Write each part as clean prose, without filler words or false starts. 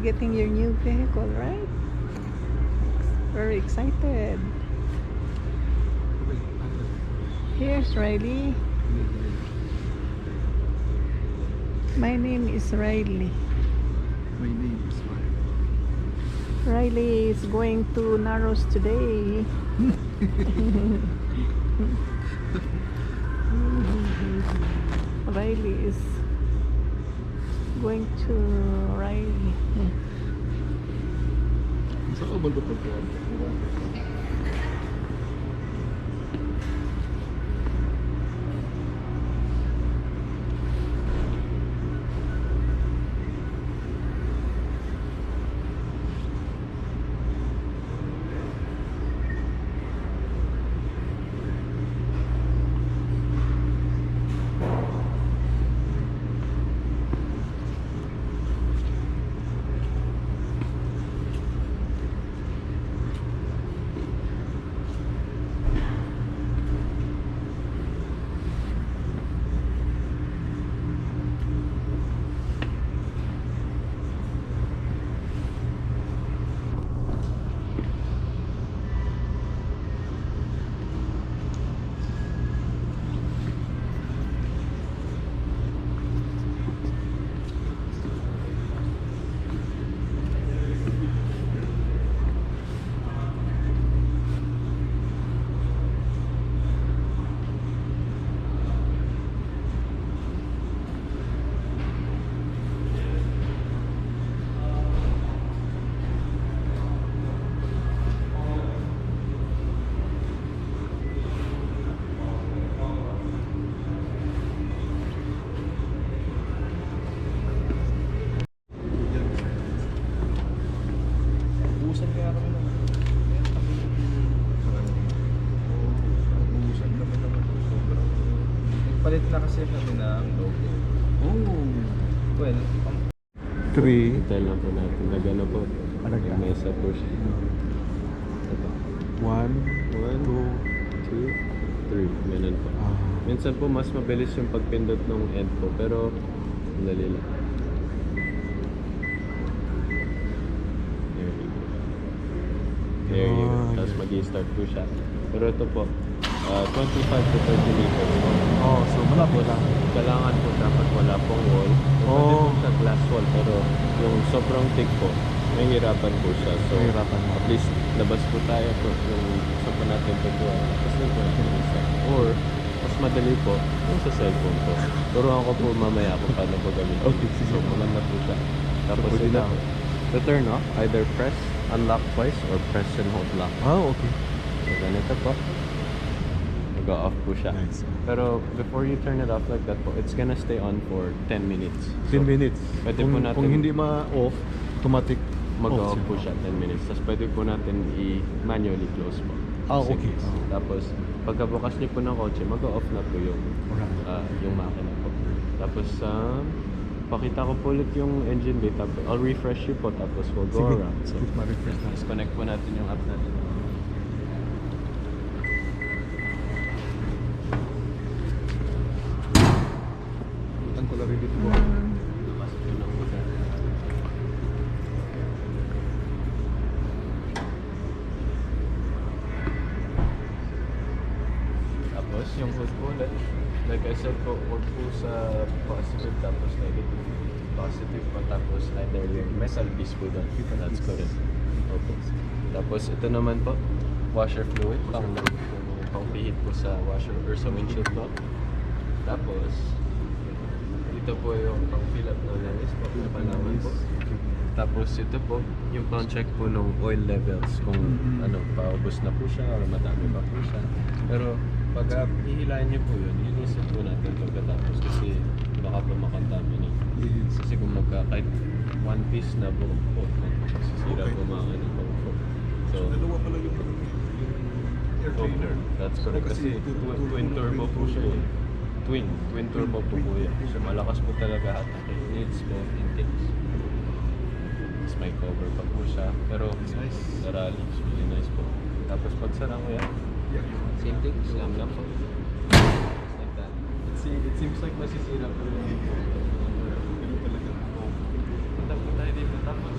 getting your new vehicle, right? Very excited. Here's Riley. My name is Riley. My name is Riley is going to Narrows today. Riley is going to Riley. Saan ka ba pagkuhan? Ubusan kaya kami naman. Ubusan kami naman. Sobrang. Nagpalit na kasi kami ng logo. Oh! Well, 3. Hotel lang po natin. Nagano po. Alaga. May mesa po siya. Ito. 1, 1, 2, 3. Ganun po. Minsan po mas mabilis yung pagpindot ng end po. Pero, dali lang. There you go. Tapos mag-i-start po siya. Pero ito po, 25 to 30 meters po. Oh, so malapit lang. Kailangan po dapat wala pong wall. Pwede po siya glass wall, pero yung sobrang thick po, mahirapan po siya. So, Mahirapan mo. at least labas po tayo po yung gusto po natin pagkuhan. Tapos doon po natin isa. Or, mas madali po, yung sa cellphone po. Turuan ko po mamaya kung paano po gamitin. Okay, sige. So, maganda po siya. Tapos pwede ito na. po. To turn off, either press, unlock twice, or press and hold lock. Okay. So, ganito po. Mag-off po siya. Nice. Pero before you turn it off like that po, it's gonna stay on for 10 minutes. 10 minutes. Pwede Kung, po natin kung hindi ma-off, automatic mag-off off po siya 10 minutes. Tapos pwede po natin i-manually close po. Okay. Sige. Tapos pagkabukas niyo po ng kotse, mag-off na po yung Alright. yung makina po. Tapos pakita ko po ulit yung engine bay. Tapos I'll refresh you po. Tapos we'll go Sige. around. So, Sige, ma-refresh na. disconnect po natin yung app natin. Ang ko lang rin dito. Pasok po ng motor. Tapos yung hood po ulit, like I said po, huwag po sa positive tapos negative. Positive po tapos either yung metal piece po doon. That's correct. Opo. Tapos ito naman po, washer fluid, pang-pihit po sa washer or sa windshield po. Tapos, ito po yung pang-fill up ng langis po, napalaman po. Tapos ito po, yung pang-check po ng oil levels kung ano, paubos na po siya or madami pa po siya. Pero pag hihilahin niyo po yun, inisip po natin pagkatapos kasi baka po makontaminate. Kasi kung kahit one piece na buo po, sisira po mga ano po. So, Dalawa pala yung air cleaner. that's correct. Kasi twin turbo po siya eh. Twin turbo po po yan. So malakas po talaga hatak. It needs both intakes. Tapos may cover pa po siya. Pero Nice. the rally is really nice po. Tapos pag sarang mo yan, same thing, slam lang po. Just like that. It seems like masisira po yung Ganun talaga. punta po tayo dito. Tapos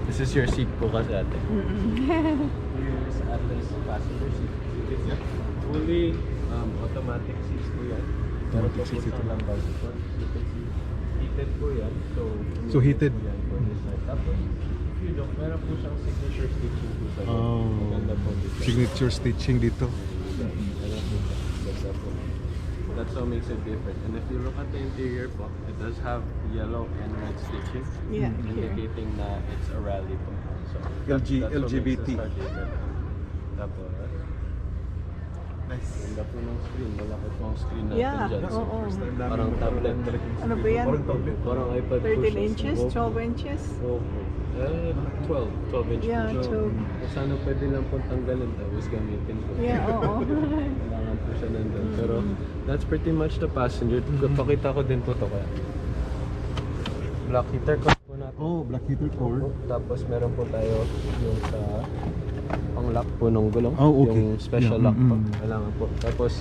This is your seat po kasi ate. Mm-mm. Here's ate's passenger seat. It's fully automatic seats po yan. Meron po po siyang lumbar support. You can see, heated po yan. So heated. Po yan for this side. Tapos, if you don't, meron po siyang signature stitching po sa loob. Oh, Maganda po dito. signature stitching dito. Meron po siya. Ganda po. That's what makes it different. And if you look at the interior po, it does have yellow and red stitching. Yeah, here. Indicating na it's a rally po. So, LGBT. What makes it different. Tapos, Nice. ganda po ng screen. Malaki po ang screen natin Yeah, dyan. So, oo. parang tablet. Ano ba yan? Parang iPad po 13 siya. inches? 12 inches? Opo. 12 inch Yeah, po siya. 12. Kung sana pwede lang pong tanggalin tapos gamitin po. Yeah, oo. Kailangan po siya nandun. Pero that's pretty much the passenger. Pakita ko din po to kaya. Black heater cord po natin. Oh, black heater cord. Tapos meron po tayo yung sa pang-lock po ng gulong. Oh, okay. Yung special Yeah, lock po. mm-mm. Kailangan po. Tapos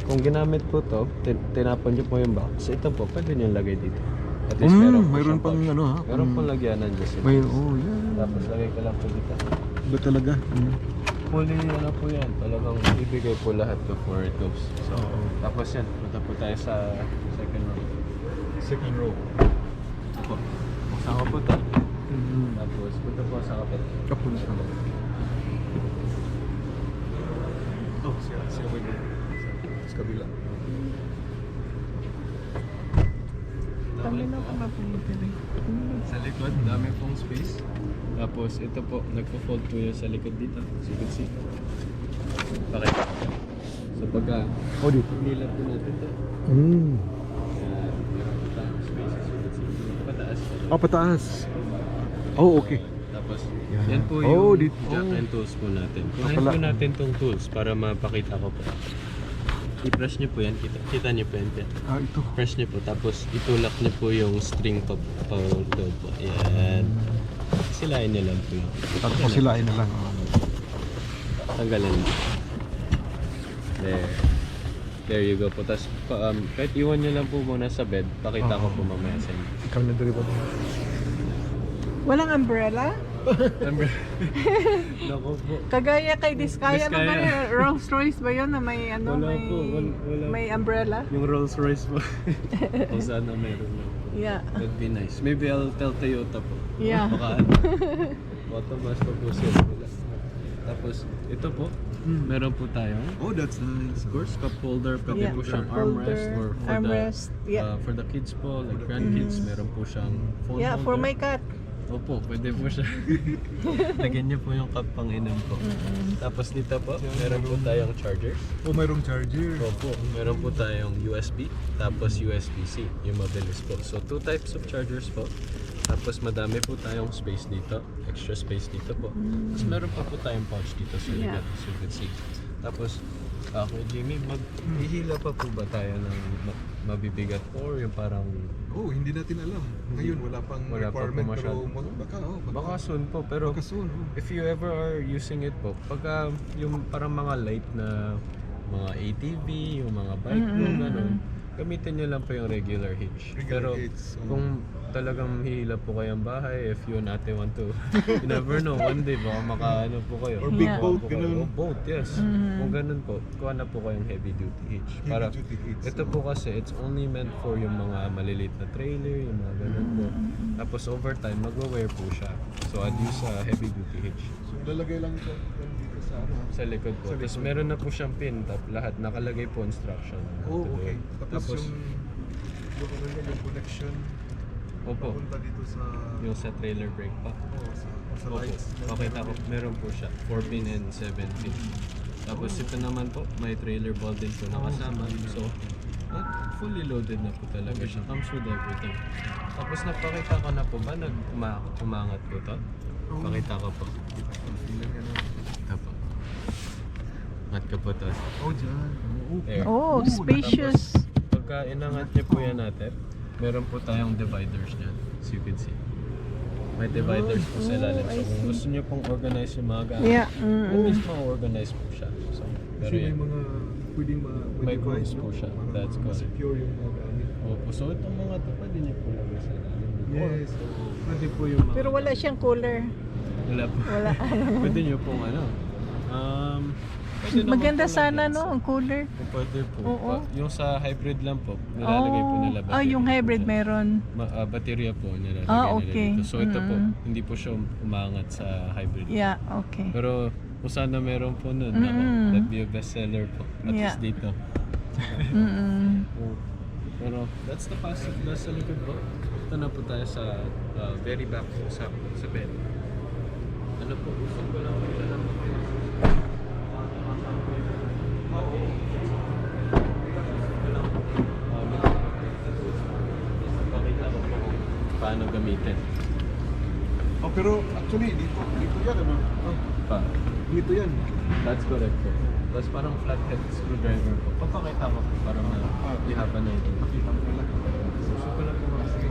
kung ginamit po to, tinapon nyo po yung box. Ito po, pwede nyo lagay dito. At least po Mayroon siyang pang pouch. ano ha? Meron pang lagyanan dyan sila. May, oh yeah. Tapos lagay ka lang po dito. Ba talaga? Fully ano po yan. Talagang ibigay po lahat before it goes. So, tapos yan. Punta po tayo sa second row. Second row. Ako. Buksan ko po ito. Tapos punta po sa kapit. Kapun siya. Oh, siya may sa kabila. Dami na ako mapinipili. Sa likod, dami pong space. Tapos ito po, nagpo-fold po yun sa likod dito. As you can see. Pakita ko. So pagka Oh, dito. nilap po natin ito. Ayan, meron po tayong space. As you can see. Pataas. Ah, pataas. Oh, okay. Tapos, Yan. yan po Oh, yung dito. jack Oh. and tools po natin. Ah, Kuhain pala. po natin tong tools para mapakita ko po. I-press nyo po yan. Kita nyo po yan. Ah, ito. Press nyo po. Tapos itulak nyo po yung string pa doon po. Yan. Silain nyo lang po yun. Tapos silain na lang. Tanggalin mo. There. There you go po. Tapos kahit iwan nyo lang po muna sa bed, pakita ko po mamaya sa inyo. Ikaw na dali ba? Walang umbrella? Naku po. Kagaya kay Diskaya Diskaya. naman eh. Rolls Royce ba yun na may ano, Wala may, po, wala. may umbrella? Yung Rolls Royce po. Kung sana meron lang. Yeah. That'd be nice. Maybe I'll tell Toyota po. Yeah. Baka ano. Automas pa po sila. Tapos ito po, meron po tayong Oh, that's nice. of course cup holder, pwede Yeah, po siyang cup armrest holder, or for armrest, yeah. for the kids po, like grandkids, meron po siyang phone Yeah, holder. for my cat. Opo, pwede po siya. Lagyan niyo po yung cup pang inom po. Tapos dito po, meron po tayong charger. Oh, mayroong charger. Opo, meron po tayong USB, tapos USB-C, yung mabilis po. So, 2 types of chargers po. Tapos madami po tayong space dito, extra space dito po. Tapos meron pa po tayong pouch dito sa Yeah. likod, so you can see. Tapos, Kuya Jimmy, maghihila pa po ba tayo ng mabibigat or yung parang Oh, hindi natin alam. Ngayon, wala pang Wala pa po requirement. masyado. Pero baka baka soon po, pero Baka soon. if you ever are using it po, pagka yung parang mga light na mga ATV, yung mga bike po, ganun, gamitin nyo lang po yung regular hitch. Regular Pero hitch, kung talagang hihila po kayong bahay, if you and ate want to, you never know, one day baka makaano po kayo. Or big Yeah. boat, Po kayo. ganun. Oh, boat, yes. Kung ganun po, kuha na po kayong heavy duty hitch. Para, duty hitch, ito po kasi, it's only meant for yung mga maliliit na trailer, yung mga ganun po. Tapos over time, mag-wear po siya. So I'd use a heavy duty hitch. So, lalagay lang ito dito sa ano. Sa likod po. Sa Tapos likod. meron na po siyang pin, lahat nakalagay po instruction. Oh, to do okay. it. Tapos yung connection Opo, punta dito sa yung sa trailer brake pa. sa Opo, lights. pakita ko, meron po siya, 4 pin and 7 pin. Tapos ito naman po, may trailer ball din po nakasama. So, fully loaded na po talaga siya. Comes with everything. Tapos napakita ko na po ba, umangat po to? Pakita ko po. Ito po. Angat ka po to. Oh, dyan. There. Oh, spacious. Pagka inangat niyo po yan natin, meron po tayong dividers dyan, as you can see. May dividers po sa ilalim. I So kung see. gusto niyo pong organize yung mga gamit, Yeah. at least ma-organize po siya. So, pero Kasi may yan. mga pwedeng May divide, rules no? po siya. Para That's correct. secure yung mga gamit. Opo, so itong mga to, pwede niyo po lagay sa ilalim. Yes. pwede po yung mga... Pero wala siyang cooler. Wala po. Wala. Pwede nyo pong ano. Pwede naman Maganda po sana lagyan no, sa- ang cooler. Pwede po. Oo. Yung sa hybrid lang po, nilalagay po nila Oh, yung hybrid meron. Baterya po nilalagay Okay. nila dito. So ito po, Mm-mm. hindi po siya umangat sa hybrid. Yeah, okay. Pero kung sana meron po nun, Mm-mm. that'd be a bestseller po. At Yeah. least dito. Mm-mm. Pero that's the positive nasa likod po. Ito na po tayo sa very back po sa bed. Ano po, gusto ko lang po lang. Pakita ko po kung paano gamitin. Oh, pero actually, dito yan, ano? Oh, Pa. dito yan. That's correct po. Tapos parang flathead screwdriver po. Papakita ko po para you have an idea. Pakita mo lang. Gusto ko lang po kasi.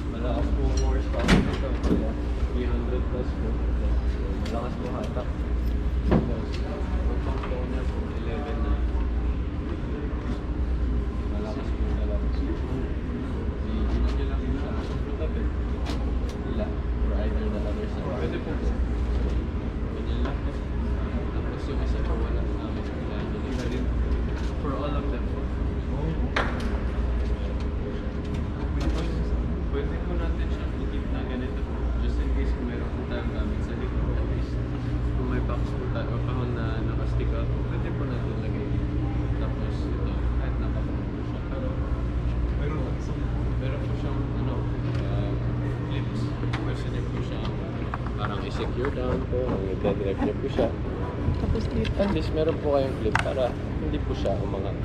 Malakas po ang horsepower nito. Kaya 300 plus po. Malakas po hatak. Tapos, ang pang flow niya po, 11 na. Malakas po talaga. Hindi nyo lang yung sa tabi. Ila. Or either the other side. Pwede po. Ganyan lang po. Tapos yung isa po, wala namin. Kaya nila rin. For all of them po. Pwede po natin siya ikip na ganito po. Just in case kung meron po tayong gamit sa likod. At least kung may box po tayo o kahon na nakastick out, pwede po natin lagay dito. Tapos ito, kahit nakapag po siya. Pero meron po siyang clips. Pwede niyo po siya parang i-secure down po. I-direct niyo po siya. Tapos dito. At least meron po kayong clip para hindi po siya umangat.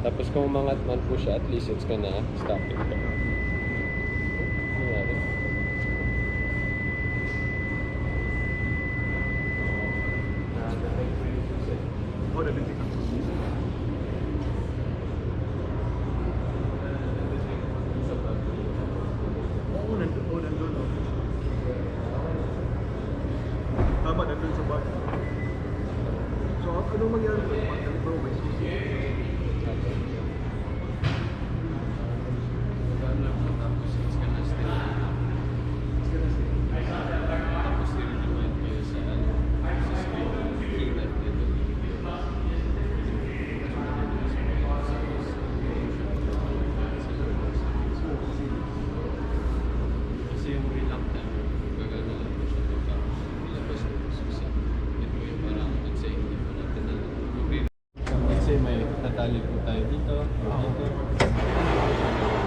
Tapos kung umangat man po siya, at least it's gonna stop it. Nangyari. Oh, nabiti ka. Oo, nandun. Oh, nandun. Oh. Tama, nandun sa bag. So, anong mangyari ko? Bro, may susi. Tapos it's gonna stay. Tapos i-remind kayo sa sa screen. Key left dito. Kasi yung relock timer, gagana lang po siya dito. Ilabas mo po susi. Ito yung parang, let's say, hindi pa natin na let's say may tatali po tayo dito. O dito.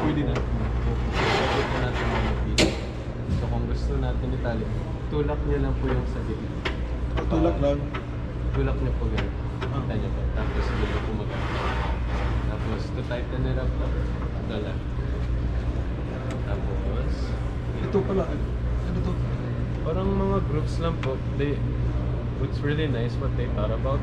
Pwede na. Pwede po natin dito. So kung gusto natin itali, tulak niya lang po yung sa gitna. Tulak lang. Tulak niya po ganito. Kita niyo po. Tapos hindi po maganda. Tapos to tighten it up po. The left. Tapos Ito pala. Ano to? parang mga groups lang po. It's really nice what they thought about.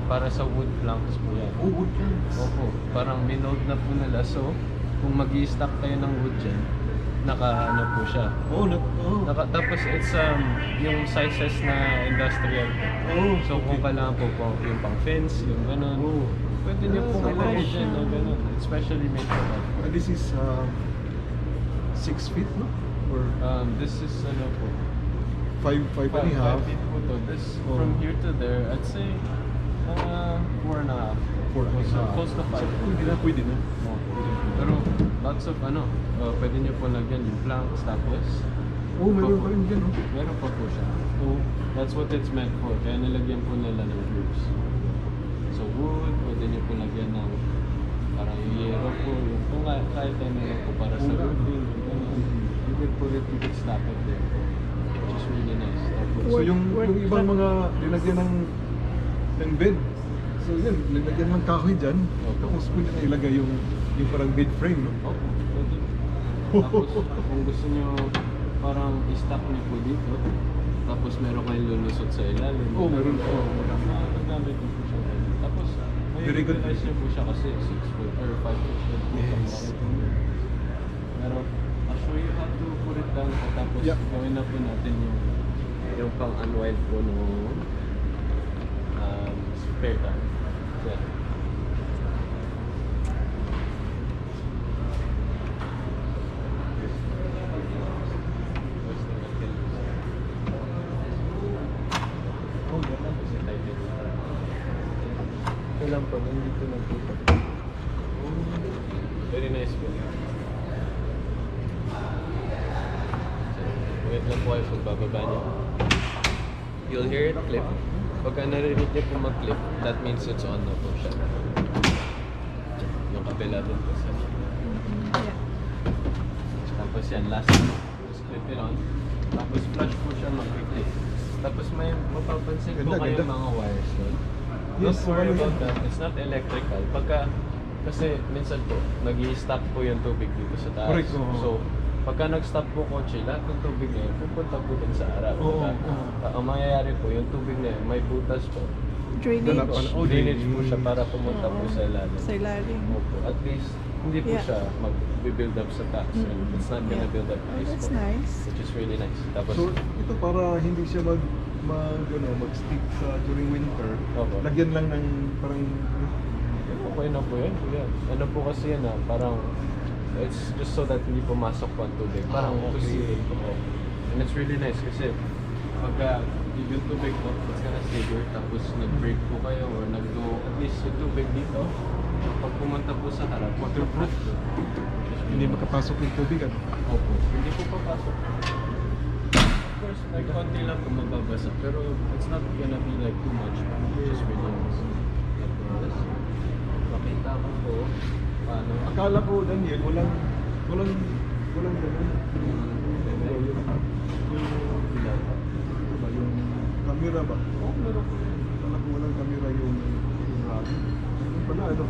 Para sa wood planks po yan. Oh, wood planks. Opo, parang minode na po nila. So, kung mag-i-stack kayo ng wood dyan, naka-ano po siya. Oh, Tapos it's yung sizes na industrial po. Oh, So kung kailangan po yung pang fence, yung ganun, Oh. pwede niyo pong Ah, ilagay nice. dyan na ganun. Especially made for that. This is 6 feet, no? Or This is ano po, 5 and a half. 5 feet po to. This, Oh. from here to there, I'd say, 4 and a half. 4 and a half. Close to 5. So, pwede na. Pero lots of pwede niyo po lagyan yung planks tapos Oh, meron pa rin dyan, no? meron pa po siya. So, that's what it's meant for. Kaya nilagyan po nila ng grooves. So wood, pwede niyo po lagyan ng parang yero po. Yung kung kahit ay meron po para sa roofing. You could put it, you could slap it there. Which is really nice. Tapos, So yung Work ibang lang. mga nilagyan ng bed, So yun, lalagyan ng kahoy dyan. Opo. Tapos pwede na ilagay yung parang bed frame, no? Oh, pwede. Tapos kung gusto nyo parang i-stack nyo po dito, tapos meron kayong lulusot sa ilalim. Oo, meron po. Magagamit nyo po siya. Tapos may Very good. utilize nyo po siya kasi 6 foot or 5 foot. Yes. Pero I'll show you how to put it down. Tapos Yeah. gawin na po natin yung pang-unwind po nung spare time. Yeah. Oh, ganun. Ito lang po, nandito lang po. Very nice po. Wait lang po kayo kung bababa niyo. You'll hear it clip. Pagka narinig niyo po mag-clip, that means it's on na po siya. Yung kabila din po sa Yeah. Tapos yan, last one. Just clip it on. Tapos flush po siya mag-clip. Tapos may mapapansin po Ganda, kayo ganda. mga wires doon. Yes, Don't worry ano about yun? that. It's not electrical. Kasi minsan po, nag-i-stop po yung tubig dito sa taas. Correct, oo. So, pagka nag-stop po kotse, lahat ng tubig na yun, pupunta po dun sa harap. Oo, Diba? oo. Ang mangyayari po, yung tubig na yun, may butas po. Drainage. Dala pa- Oh, Drainage po drainage. siya para pumunta po Oo. sa ilalim. Sa ilalim. Opo. At least, hindi po Yeah. siya mag-build up sa taas. Mm. It's not gonna Yeah. build up Oh, ice that's po. nice. Which is really nice. Tapos, So ito para hindi siya mag-stick sa during winter. Opo. Lagyan lang ng parang okay na po yun. Kuya. Ano po kasi yan parang it's just so that hindi pumasok po ang tubig. Parang Ah, okay. to seal it po. And it's really nice kasi pagka yung tubig po, it's gonna saver. Tapos nag-break po kayo or nag-go at least yung tubig dito. Pag pumunta po sa harap, waterproof. hindi makapasok yung tubig. Ano? Opo. Hindi po papasok. Of course, like konti lang po mababasa. Pero it's not gonna be like too much. Just really nice. Tapos, makita ko po paano. Akala ko, Daniel, walang ganun. Yung camera ba? Oh, meron po yun. Akala ko walang camera yung radio. Yung pala, ano?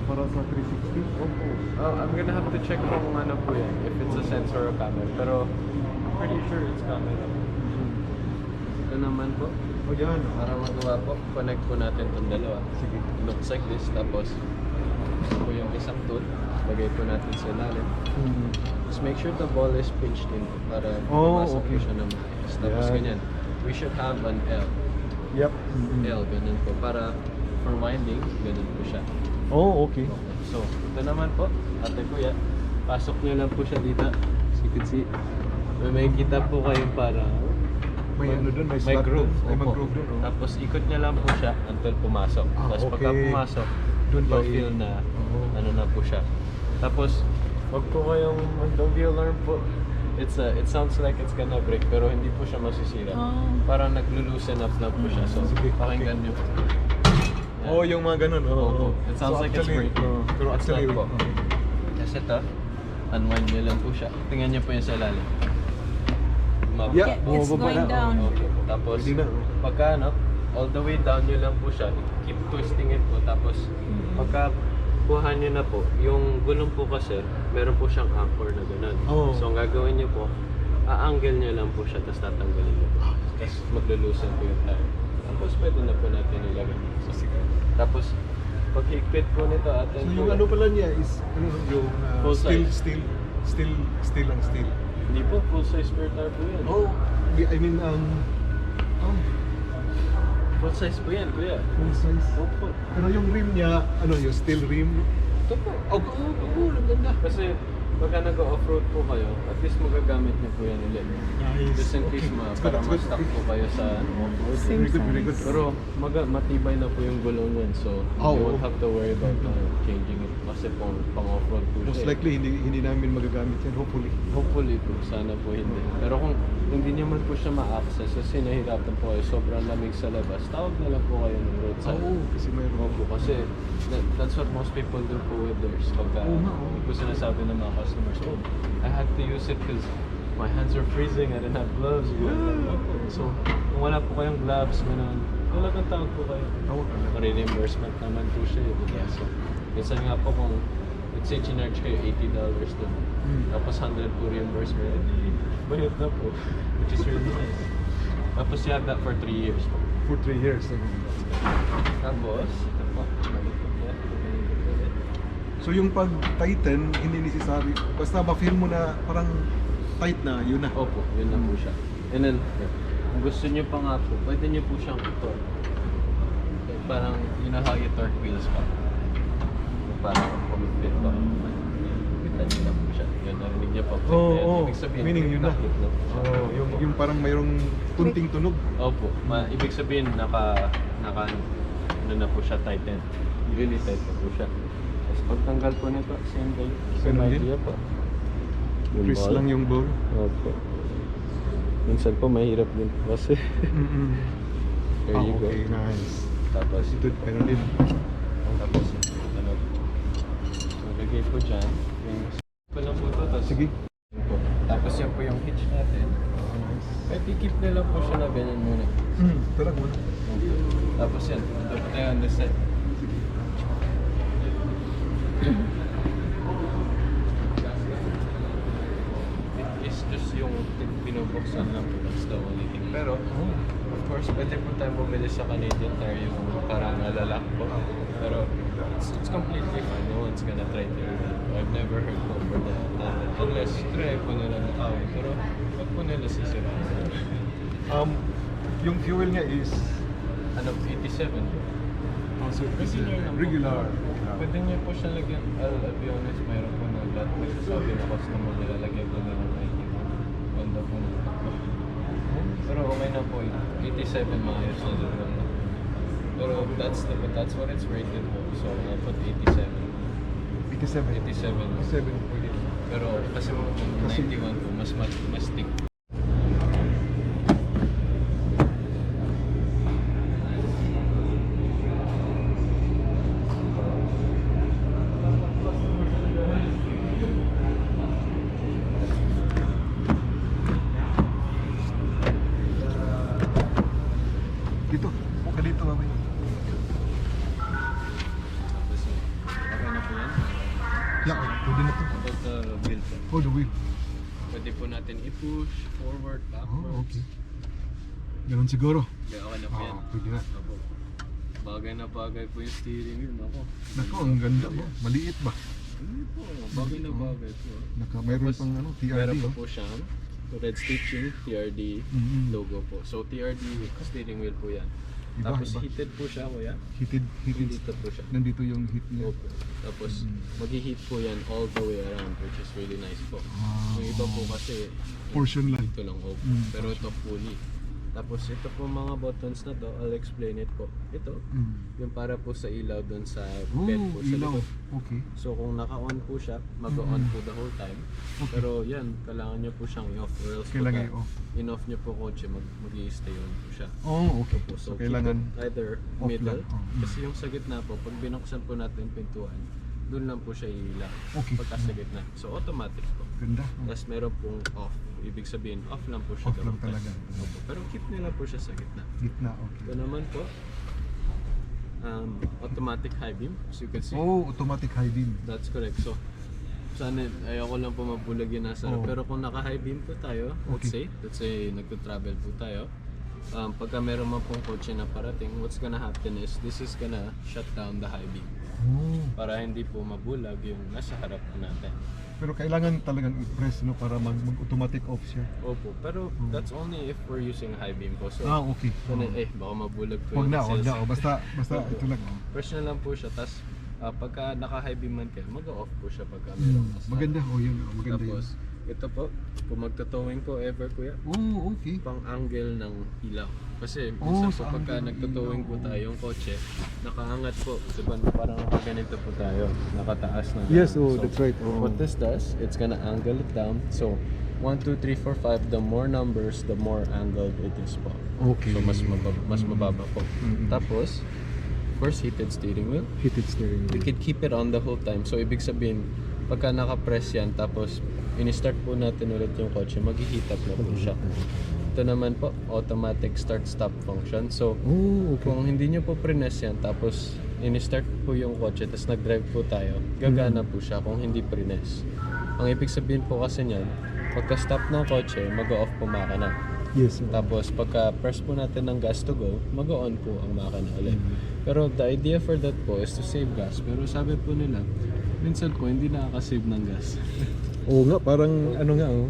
Para sa 360. Opo. I'm gonna have to check kung ano po yan. If it's a sensor or camera. Pero I'm pretty sure it's camera. Ito naman po. O yan. Para magawa po, connect po natin itong dalawa. Sige. It looks like this. Tapos, ito po yung isang tool. Lagay po natin sa ilalim. Just make sure the ball is pitched in para Oh, pumasok po okay. siya ng maayos. Tapos Yan. ganyan. We should have an L. Yep. L, ganun po. Para for winding, ganun po siya. Oh, okay. So, ito naman po, ate kuya. Pasok niyo lang po siya dito. As you can see, may makikita po kayong para May ano doon, may slot groove. doon. May Opo. mag-groove doon. Oh. Tapos ikot niya lang po siya until pumasok. Ah, Tapos pagka okay. pumasok, Doon you'll pa feel na Oo. ano na po siya. Tapos, wag po kayong don't be alarmed po. It sounds like it's gonna break pero hindi po siya masisira. Oh. Parang naglo-loosen up na po siya. So, Sige, pakinggan niyo po. Yan. Oh, yung mga ganun. Oh, Opo. It sounds like it's breaking. Pero It's actually, not po. Kasi ito, unwind niyo lang po siya. Tingnan niyo po yung sa ilalim. Yeah. Yeah, it's bumaba going na. down. Okay. Tapos, Pwede na. pagka ano, all the way down nyo lang po siya. Keep twisting it po. Tapos, pagka kuha nyo na po, yung gulong po kasi, meron po siyang anchor na gano'n. Oo. So, ang gagawin nyo po, a-angle nyo lang po siya, tapos tatanggalin nyo po. Tapos, maglo-loosen po yung tire. Tapos, pwede na po natin ilagay. So, tapos, pag higpit po nito, So atin yung ano pala niya is ano yung Full steel, size. steel ang steel. Hindi po, full size spare tire po yan. Oh, I mean Full size po yan, kuya. full size. Opo. Pero yung rim niya, ano yung steel rim? Ito po. Oh, ang ganda. Kasi pagka nag-off-road po kayo, at least magagamit niyo po yan ulit. Nice. Just in case Okay. para That's good. ma-stuck po kayo sa off-road. Same Very good, very good. size. Pero matibay na po yung gulong yan, so Oh, you won't oh. have to worry about changing it. Kasi pang off-road po Most siya. likely hindi namin magagamit yan, hopefully. Hopefully po, sana po hindi. Pero kung hindi niyo man po siya ma-access kasi nahirapan po kayo, sobrang lamig sa labas, tawag na lang po kayo ng roadside. Oo, kasi mayroon. Opo, kasi that's what most people do po with theirs. Pagka Oo nga, oo. po sinasabi ng mga customers, oh, I had to use it because my hands are freezing, I didn't have gloves. So, kung wala po kayong gloves, ganun, Talagang tawag po kayo. Tawag ka na. Reimbursement naman po siya eh. Yeah, so, minsan nga po kung let's say chinarge kayo $80 doon, tapos 100 po reimbursement, bayad na po, which is really nice. Tapos you have that for 3 years po. For 3 years. Tapos, ito po, balik po yan. So yung pag-tighten, hindi necessary. Basta ma-feel mo na parang tight na, yun na. Opo, yun na po siya. And then, kung gusto niyo pa nga po, pwede niyo po siyang torque. Parang, you know how you torque wheels pa? Parang kumipit pa. Kita niyo na po siya. Yun, narinig niya pa. Oo, Ibig sabihin, meaning yun na. nakit na po siya. Yung parang mayroong kunting tunog. Opo, ibig sabihin, ano na po siya, tighten. Really tight na po siya. Tapos pagtanggal po nito, same day. Same Ganun din? idea po. Twist ball. lang yung ball. Opo. Minsan po mahirap din po kasi. There you go. Okay, nice. Tapos, Ito, meron din. tapos, ano, so, lagay po dyan. Yung pa lang po ito, tapos, Sige. yun po. Tapos yan po yung hitch natin. Pwede keep nila po siya na ganyan muna. Talaga mo. Tapos yan, dapat tayo on the set. It's just yung pinubuksan lang po, that's the only thing. Pero, of course, pwede po tayo bumili sa Canadian Tire yung parang nalalak po. Pero, it's completely fine. No one's gonna try to do that. I've never heard po for that. Unless, try po nila ng tao. Pero, wag po nila sisirain. Yung fuel niya is Ano, 87 po. also Regular lang po. regular. Pwede niyo po siya lagyan, I'll be honest, mayroon po na lahat nagsasabi na customer nilalagyan po nila ng 90. Ganda po na. Pero okay na po, 87 maayos na din lang. Pero that's what it's rated po, so I'll put 87. 87. 87. 87 pwede. Pero kasi po, kung 91 po, mas thick. Dito. Huwag ka dito, mamay. Tapos, okay na po yan. Yeah, pwede na to. About the build po. Oh, the wheel. Pwede po natin i-push, forward, backwards. Oh, okay. Ganun siguro. Okay, okay na po yan. Pwede na. Opo. Bagay na bagay po yung steering wheel. Ako. Nako, ang ganda mo. Maliit ba? Hindi po. Bagay na bagay po. Mayroon Tapos, pang ano, TRD. Meron pa oh. po siyang red stitching, TRD logo po. So TRD steering wheel po yan. Iba, Tapos iba. heated po siya, kuya. Heated. Dito po siya. Nandito yung heat niya. Opo. Tapos mag-heat po yan all the way around, which is really nice po. Ah, Yung iba po kasi portion lang. dito lang opo. Mm. Pero ito fully. Tapos ito po mga buttons na to, I'll explain it po. Ito, yung para po sa ilaw doon sa bed po sa ilaw. likod. Okay. So kung naka-on po siya, mag-on po the whole time. Okay. Pero yan, kailangan nyo po siyang i-off or else Kailangan pagka i-off. in-off nyo po kotse, mag-i-stay on po siya. Oh, okay. So, So, keep kailangan it either off middle, lang. Oh. kasi yung sa gitna po, pag binuksan po natin yung pintuan, doon lang po siya ilaw. Okay. Pagka sa gitna. So automatic po. ganda. Tapos meron pong off. Ibig sabihin, off lang po siya. Off lang the whole talaga. time. Opo. Pero keep nila po siya sa gitna. Gitna, okay. Ito naman po, automatic high beam, as you can see. Oh, automatic high beam. That's correct. So, sana ayoko lang po mabulag yung nasa harap. Oh. Pero kung naka-high beam po tayo, let's say nagto-travel po tayo, pagka meron man pong kotse na parating, what's gonna happen is this is gonna shut down the high beam Oh. para hindi po mabulag yung nasa harap po natin. Pero kailangan talagang i-press no para mag-automatic off siya. Opo, pero that's only if we're using high beam po. So, Okay. ganun, baka mabulag po Huwag na, yung huwag na. cells. Oh, basta Opo. ito lang. Press na lang po siya, tas pagka naka-high beam man kayo, mag-off po siya pagka meron mas Maganda. Oh, yun. Maganda yun. Tapos, ito po, kung magtotowing po ever kuya, Oh, okay. pang angle ng ilaw. Kasi Oh, minsan sa po pagka angle ng nagtotowing po ilaw. tayo yung kotse, nakaangat po. Diba parang ganito po tayo, nakataas na. Yes, ganun. oh, that's right. Oh. What this does, it's gonna angle it down. So, 1, 2, 3, 4, 5, the more numbers, the more angled it is po. Okay. So, mas mababa po. Tapos, first heated steering wheel. Heated steering We wheel. can keep it on the whole time. So, ibig sabihin, pagka naka-press yan, tapos ini-start po natin ulit yung kotse, mag-heat up na po siya. ito naman po, automatic start-stop function. So, Oh, okay. kung hindi nyo po prines yan, tapos ini-start po yung kotse, tapos nag-drive po tayo, gagana po siya kung hindi prines. Ang ibig sabihin po kasi niyan, pagka-stop ng kotse, mag-off po makina. Yes. Tapos pagka-press po natin ng gas to go, mag-on po ang makina ulit. Pero the idea for that po is to save gas. Pero sabi po nila, minsan po hindi nakaka-save ng gas. Oo nga, parang ano nga oh.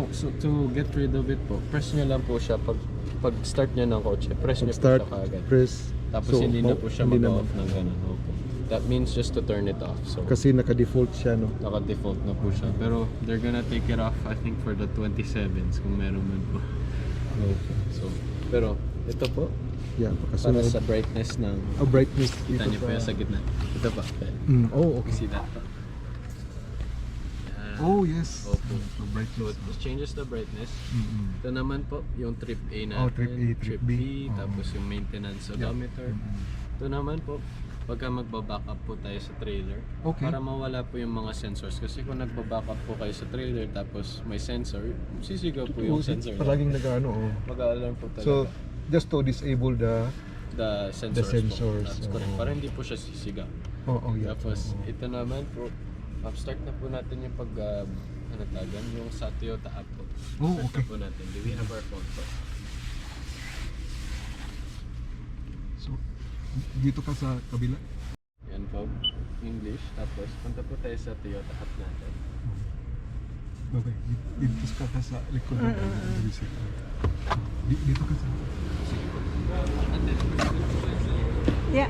So to get rid of it po, press nyo lang po siya pag start nyo ng kotse, press nyo po Start, siya kaagad. press. Tapos So, hindi na po siya hindi mag-off naman. ng ganun. Opo. That means just to turn it off. So Kasi naka-default siya, no? naka-default na po siya. Pero they're gonna take it off I think for the 27s kung meron man po. Okay. So, pero ito po, Yeah, para pakasunod. sa brightness ng Brightness kita dito niyo po yung sa gitna. Ito pa. Oh, okay. See that pa? Yan. Oh, yes. Opo. So, So brightness. it changes the brightness. Mm-mm. Ito naman po, yung trip A natin, Oh, trip A, trip B. Oo. tapos yung maintenance odometer. Ito naman po, pagka magbaback up po tayo sa trailer, Okay. para mawala po yung mga sensors. Kasi kung nagbaback up po kayo sa trailer tapos may sensor, sisigaw po yung sensor. Palaging nag-ano, oh. Mag-alarm po talaga. So, just to disable the... the sensors, sensors, po. That's correct. oo. Para hindi po siya sisigaw. Oh, yeah. Tapos Oo. ito naman po, start na po natin yung pag ano tagan, yung sa Toyota app po. Oh, Start okay. na po natin. Do we have our phone po? So, dito ka sa kabila. Yan po, English. Tapos punta po tayo sa Toyota app natin. Babay, dito ka sa likod ng dito ka sa... Yeah.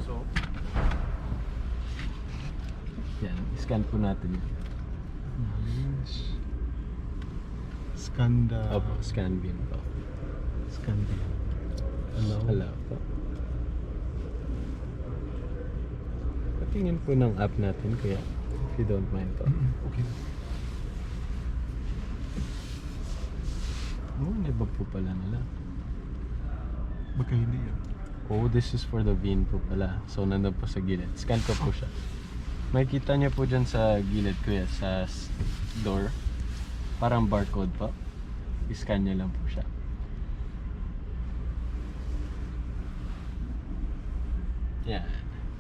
So, yan, scan po natin. Nice. Skanda. Opo, scan bin po. Skanda. Hello po. Patingin po ng app natin kuya, if you don't mind po. Okay. Oh, nabag po pala nila. Baka hindi yan. Oh, this is for the VIN po pala. So, nandun po sa gilid. Scan ko po siya. Makikita niyo po dyan sa gilid kuya, sa door. Parang barcode po. I-scan niyo lang po siya. Yan.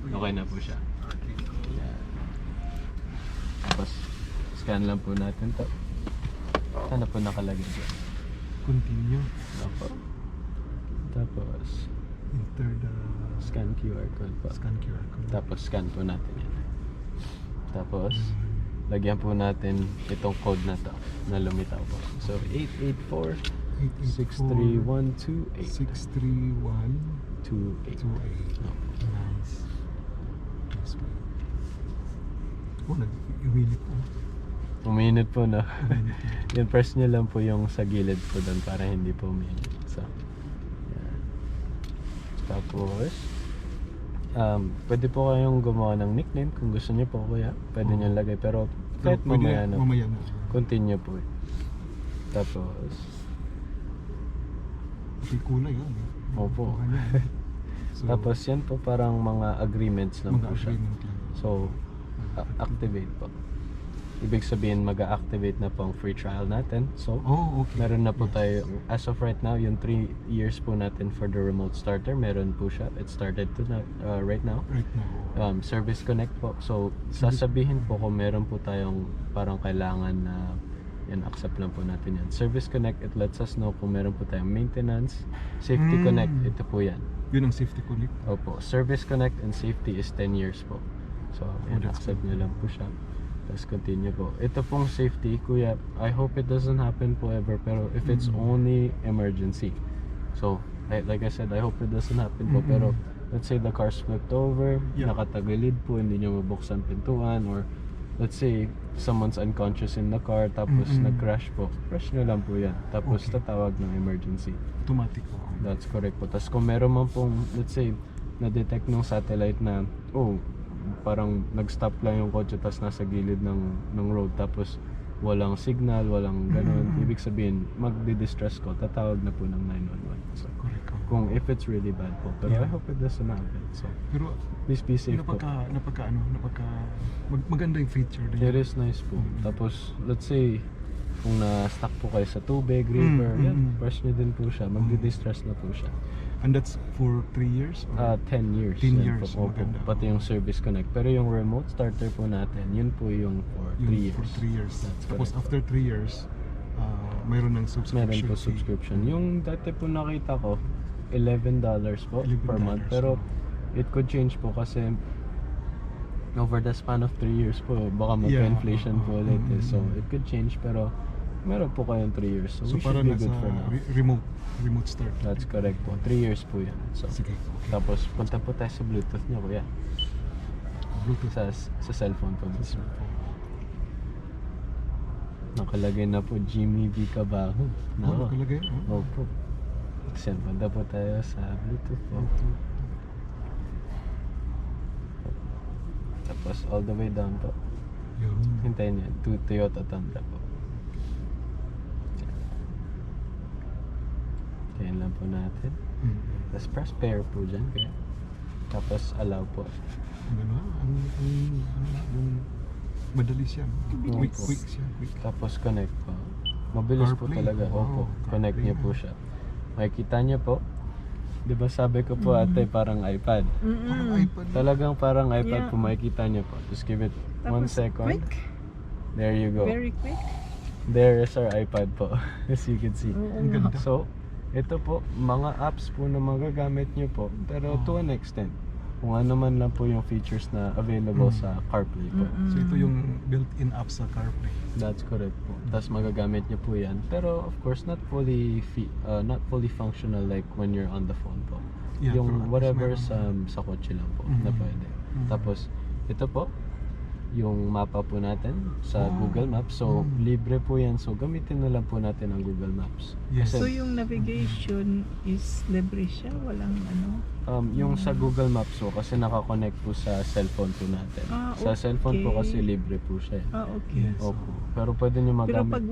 Okay na po siya. Yan. Tapos, scan lang po natin to. Ano po nakalagay dyan? Continue. Opo. Tapos, Enter the scan QR code po. scan QR code. Tapos, scan po natin yan. Tapos, lagyan po natin itong code na to na lumitaw po. So, 884 63128 63128. 28. No. Nice. Nice one. Oh, nag-iwilit po. Uminit po na. Yan, press nyo lang po yung sa gilid po doon para hindi po uminit. So, yan. Tapos, pwede po kayong gumawa ng nickname kung gusto nyo po kuya. Pwede nyo lagay pero kahit mamaya na. Mamaya na. Continue po. Tapos, Okay, kulay yan. Opo. Kanya. So, tapos yan po parang mga agreements lang mga po siya. agreement lang. So, activate po. Ibig sabihin mag-activate na po ang free trial natin. So, Oh, okay. meron na po tayo, as of right now, yung 3 years po natin for the remote starter, meron po siya. It started to na, right now. Right now. Service Connect po. So, sasabihin po kung meron po tayong parang kailangan na yan, accept lang po natin yan. Service Connect, it lets us know kung meron po tayong maintenance. Safety Connect, ito po yan. Yun ang safety connect. Opo, Service Connect and Safety is 10 years po. So, yan, that's accept nyo lang po siya. Tapos continue po. Ito pong safety, kuya, I hope it doesn't happen po ever, pero if it's only emergency. So, like I said, I hope it doesn't happen po, pero let's say the car's flipped over, Yeah. nakatagilid po, hindi nyo mabuksan pintuan, or let's say someone's unconscious in the car, tapos nag-crash po, crash nyo lang po yan. Tapos Okay. tatawag ng emergency. Automatic po. That's correct po. Tapos kung meron man pong, let's say, na-detect ng satellite na, parang nag-stop lang yung kotse tapos nasa gilid ng road tapos walang signal, walang ganun. Ibig sabihin, magdi-distress ko, tatawag na po ng 911. So, Correct. kung if it's really bad po. Pero Yeah. I hope it doesn't happen. So, Pero please be safe po. maganda yung feature din. It is nice po. Tapos, let's say, kung na-stuck po kayo sa tubig, river, yan, press nyo din po siya. Magdi-distress na po siya. And that's for 3 years? Or? 10 years. 10 yan years, po. Opo. maganda. Pati yung service connect. Pero yung remote starter po natin, yun po yung for 3 years. For 3 years. That's Tapos correct. after 3 years, mayroon ng subscription Meron po fee. subscription. Yung dati po nakita ko, $11 po per month. $11, Pero it could change po kasi over the span of 3 years po, baka magka-inflation po ulit. So it could change pero meron po kayong 3 years. So, we should parang be nasa good for now. remote start. That's correct po. 3 years po yan. So, Sige, okay. tapos punta po tayo sa Bluetooth niya kuya. Bluetooth. Sa cellphone po mismo. Nakalagay na po Jimmy V. Cabajo. Oh, nakalagay? Oh. Opo. Kasi punta po tayo sa Bluetooth po. Tapos all the way down po. Yun. Hintayin niyo. Toyota Tundra po. Hintayin lang po natin. Tapos press pair po dyan. Kaya. Tapos allow po. Ano? Yung madali siya. Quick Opo. siya. Quick. Tapos connect po. Mabilis po CarPlay. talaga. Opo. Wow, Connect CarPlay niyo po na. siya. Makikita niyo po. Di ba sabi ko po ate parang iPad. Parang iPad. Talagang parang iPad Yeah. po makikita niyo po. Just give it 1 Tapos, second. quick. There you go. Very quick. There is our iPad po. As you can see. Oo Ang nga. ganda. So, ito po, mga apps po na magagamit nyo po. Pero to an extent, kung ano man lang po yung features na available sa CarPlay po. So ito yung built-in app sa CarPlay. That's correct po. Tapos magagamit nyo po yan. Pero of course, not fully functional like when you're on the phone po. Yeah, pero Yung at least whatever meron. sa kotse lang po na pwede. Tapos, ito po, yung mapa po natin sa Google Maps. So, libre po yan. So, gamitin na lang po natin ang Google Maps. Yes. So yung navigation is libre siya, walang ano. Yung sa Google Maps po, kasi nakakonect po sa cellphone po natin. Sa cellphone po okay. kasi libre po siya. Okay. Yes. Opo. Pero pwede nyo Pero magamit. pag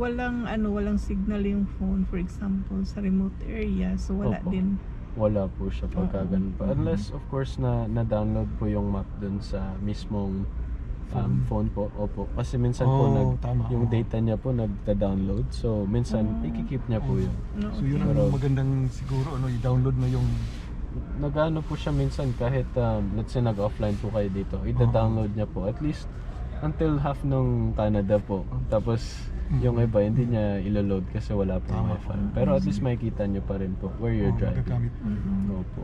walang signal yung phone, for example, sa remote area, so wala Opo. din. Wala po siya pagka ganun pa. Unless of course na-download po yung map dun sa mismong phone po. Opo. Kasi minsan po tama. yung data niya po nagda-download. So minsan ikikip niya po yun. No, So yun Pero- ang magandang siguro, i-download na yung Nag-ano po siya minsan kahit let's say nag-offline po kayo dito. I-download niya po at least until half ng Canada po. Tapos yung iba hindi niya ilo-load kasi wala pong Tama wifi. po. Pero at least makikita niyo pa rin po where you're driving. magagamit. Opo.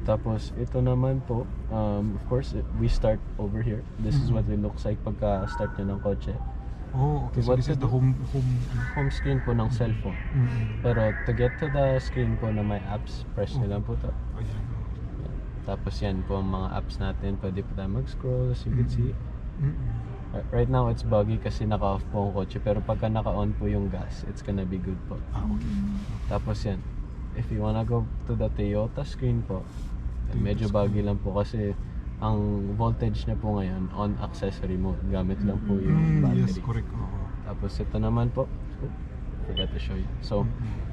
Tapos ito naman po, of course we start over here. This is what it looks like pagka start nyo ng kotse. Oh, okay. So What this is to the do? home. Home screen po ng cellphone. Pero to get to the screen po na may apps, press nyo lang po to. Ayan. Tapos yan po ang mga apps natin. Pwede po tayo mag-scroll as you can see. Right now it's buggy kasi naka-off po ang kotse. Pero pagka naka-on po yung gas, it's gonna be good po. Okay. Tapos yan, if you wanna go to the Toyota screen po, medyo buggy lang po kasi ang voltage niya po ngayon on accessory mode. Gamit lang po yung battery. Yes, correct. Tapos ito naman po, forgot to show you. So,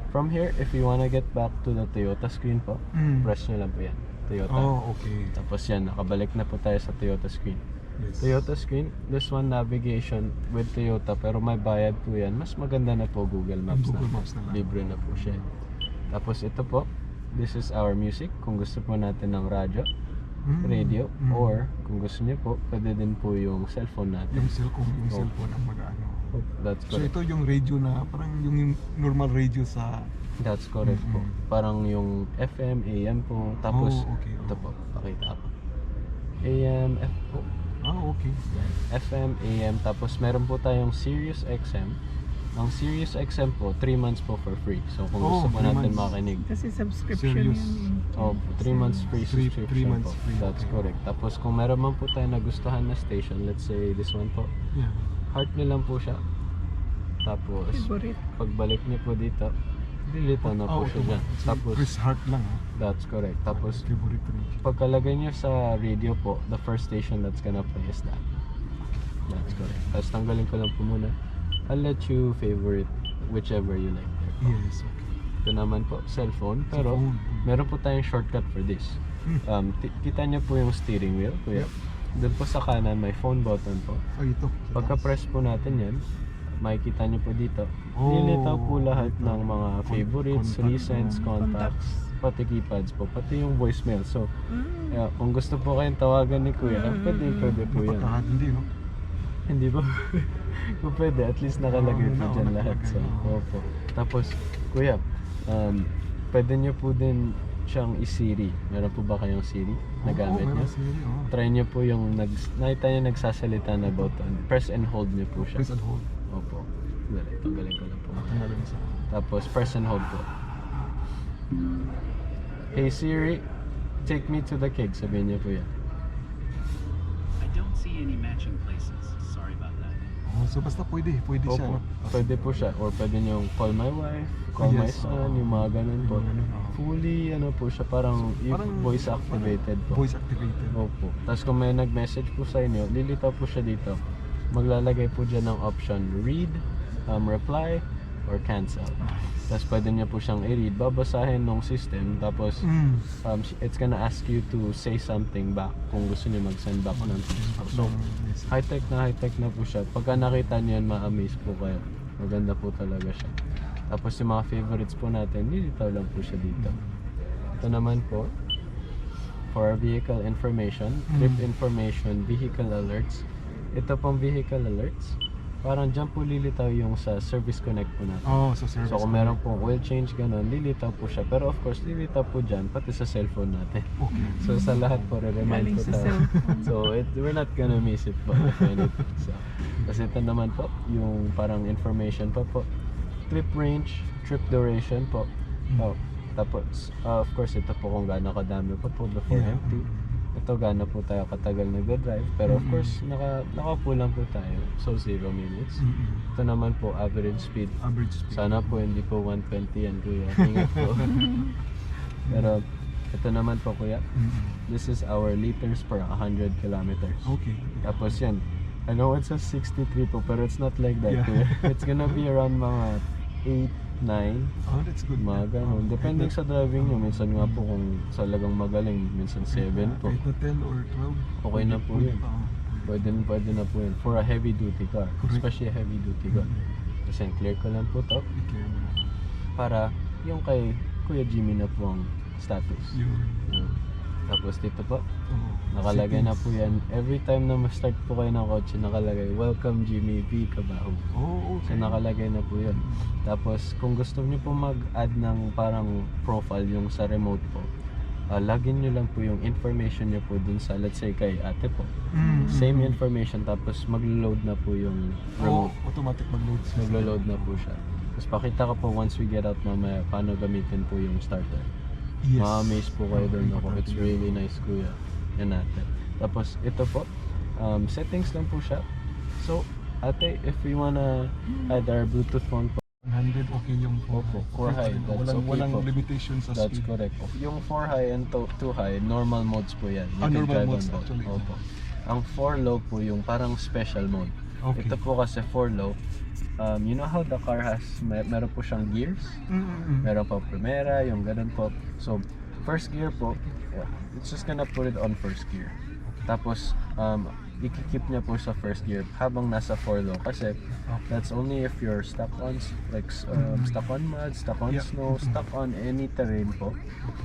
from here, if you wanna get back to the Toyota screen po, press nyo lang po yan. Toyota. Oh, okay. Tapos yan, nakabalik na po tayo sa Toyota screen. Yes. Toyota screen, this one navigation with Toyota pero may bayad po yan. Mas maganda na po Google Maps Google na. Maps na lang. Libre na po siya. Tapos ito po, this is our music. Kung gusto po natin ng radyo, radio, or kung gusto niyo po, pwede din po yung cellphone natin. Yung cellphone ang mag-ano. That's So correct. ito yung radio na parang yung normal radio sa That's correct po. Parang yung FM, AM po. Tapos, okay. ito po, pakita po. AM, F po. okay. FM, AM, tapos meron po tayong Sirius XM. Ang Sirius XM po, 3 months po for free. So kung gusto po 3 natin months. makinig, Kasi subscription Serious. yan. oh, 3 months free Three subscription months po. free, That's okay. correct. Tapos kung meron man po tayo nagustuhan na station, let's say this one po, Yeah. heart nyo lang po siya. Tapos Favorite. pagbalik nyo po dito, dilito na po siya dyan. Tapos, Chris Hart lang. that's correct. Tapos Favorite radio. pagkalagay nyo sa radio po, the first station that's gonna play is that. That's correct. Tapos tanggalin ko lang po muna. I'll let you favorite whichever you like there. Yes, okay. Ito naman po, cellphone. Pero Cellphone. meron po tayong shortcut for this. Kita niyo po yung steering wheel, kuya. Doon po sa kanan may phone button po. Ay, ito. Pagka-press po natin yan, makikita niyo po dito. Oh, Lilitaw po lahat ito. ng mga favorites, Contact. recents, contacts, pati keypads po, pati yung voicemail. So, kung gusto po kayong tawagan ni kuya, pwede po yan. Napakahan, hindi, no? Hindi ba? Kung pwede, at least nakalagay po dyan lahat. So, nakalagay. opo. Tapos, kuya, pwede niyo po din siyang i-Siri. Meron po ba kayong Siri na gamit niyo? Try niyo po yung nakita niyo nagsasalita na button. Press and hold niyo po siya. Press and hold. Opo. Dali, tanggalin ko lang po. Tanggalin isa. Tapos, press and hold po. Hey Siri, take me to the cake. Sabihin niyo po yan. I don't see any matching places. Sorry about that. Oh, so basta pwede siya. Opo, No? pwede po siya. Or pwede nyo call my wife, call my Yes. son, yung mga ganun po. Yung ganun, Fully, po siya, parang, Parang voice activated po. Voice activated. Opo. Tapos kung may nag-message po sa inyo, lilitaw po siya dito. Maglalagay po dyan ng option read, reply, or cancel. Tapos pwede niya po siyang i-read, babasahin ng system, tapos it's gonna ask you to say something back kung gusto niyo mag-send back ng text po. So, Yes. high-tech na po siya. Pagka nakita niyo yan, ma-amaze po kayo. Maganda po talaga siya. Tapos yung mga favorites po natin, nilitaw lang po siya dito. Ito naman po, for vehicle information, trip information, vehicle alerts. Ito pong vehicle alerts, parang dyan po lilitaw yung sa service connect po natin. Oh, so service. So kung meron pong oil change ganun, lilitaw po siya. Pero of course, lilitaw po dyan, pati sa cellphone natin. Okay. So sa lahat po, re-remind Galing po sa tayo. So we're not gonna miss it po if anything. So, kasi ito naman po, yung parang information pa po. Trip range, trip duration po. Oh, tapos, of course, ito po kung gaano kadami pa po before Yeah. empty. Ito gaano po tayo katagal nagda-drive. Pero of course, nakaupo lang po tayo. So 0 minutes. Ito naman po, average speed. Average speed. Sana po hindi po 120 yan, kuya. Ingat po. Pero ito naman po, kuya. This is our liters per 100 kilometers. Okay. Tapos yan. I know it says 63 po, pero it's not like that, Yeah. kuya. It's gonna be around mga 8, 9, Oh, that's good. mga ganun. Depending sa driving nyo. Minsan nga po kung talagang magaling, minsan 7 po. Kahit na 10 or 12. Okay na po yun. Pwede na po yun. For a heavy duty car. Correct. Especially a heavy duty car. Kasi clear ko lang po to. I-clear mo na. Para yung kay Kuya Jimmy na po ang status. Yun. Yun. Tapos dito po, Oh, nakalagay na po settings. yan. Every time na ma-start po kayo ng kotse, nakalagay, Welcome Jimmy V. Kabaho. Oh, So okay. nakalagay na po yun. Tapos kung gusto niyo po mag-add ng parang profile yung sa remote po, lagyan niyo lang po yung information niyo po dun sa, let's say kay ate po. Same information, tapos maglo-load na po yung Oh, remote. automatic mag-load. Maglo-load na po siya. Tapos pakita ko po once we get out mamaya paano gamitin po yung starter. Yes. Ma-amaze po kayo doon ako. Importante It's yun. really nice, kuya. Yan natin. Tapos ito po, settings lang po siya. So, ate, if we wanna add our Bluetooth phone po, 100 okay yung 4 Opo, 4 high, that's Walang, okay walang po. limitation sa that's speed. correct po. Yung 4 high and 2 high, normal modes po yan. You can Normal drive modes on both. actually. Opo. Ang 4 low po yung parang special mode. Okay. Ito po kasi 4 low, you know how the car has, meron po siyang gears? Meron pa primera, yung ganun po. So, first gear po, it's just gonna put it on first gear. Tapos, i-keep niya po sa first gear habang nasa 4 low. Kasi, that's only if you're stuck on, like, stuck on mud, stuck on Yeah. snow, stuck on any terrain po.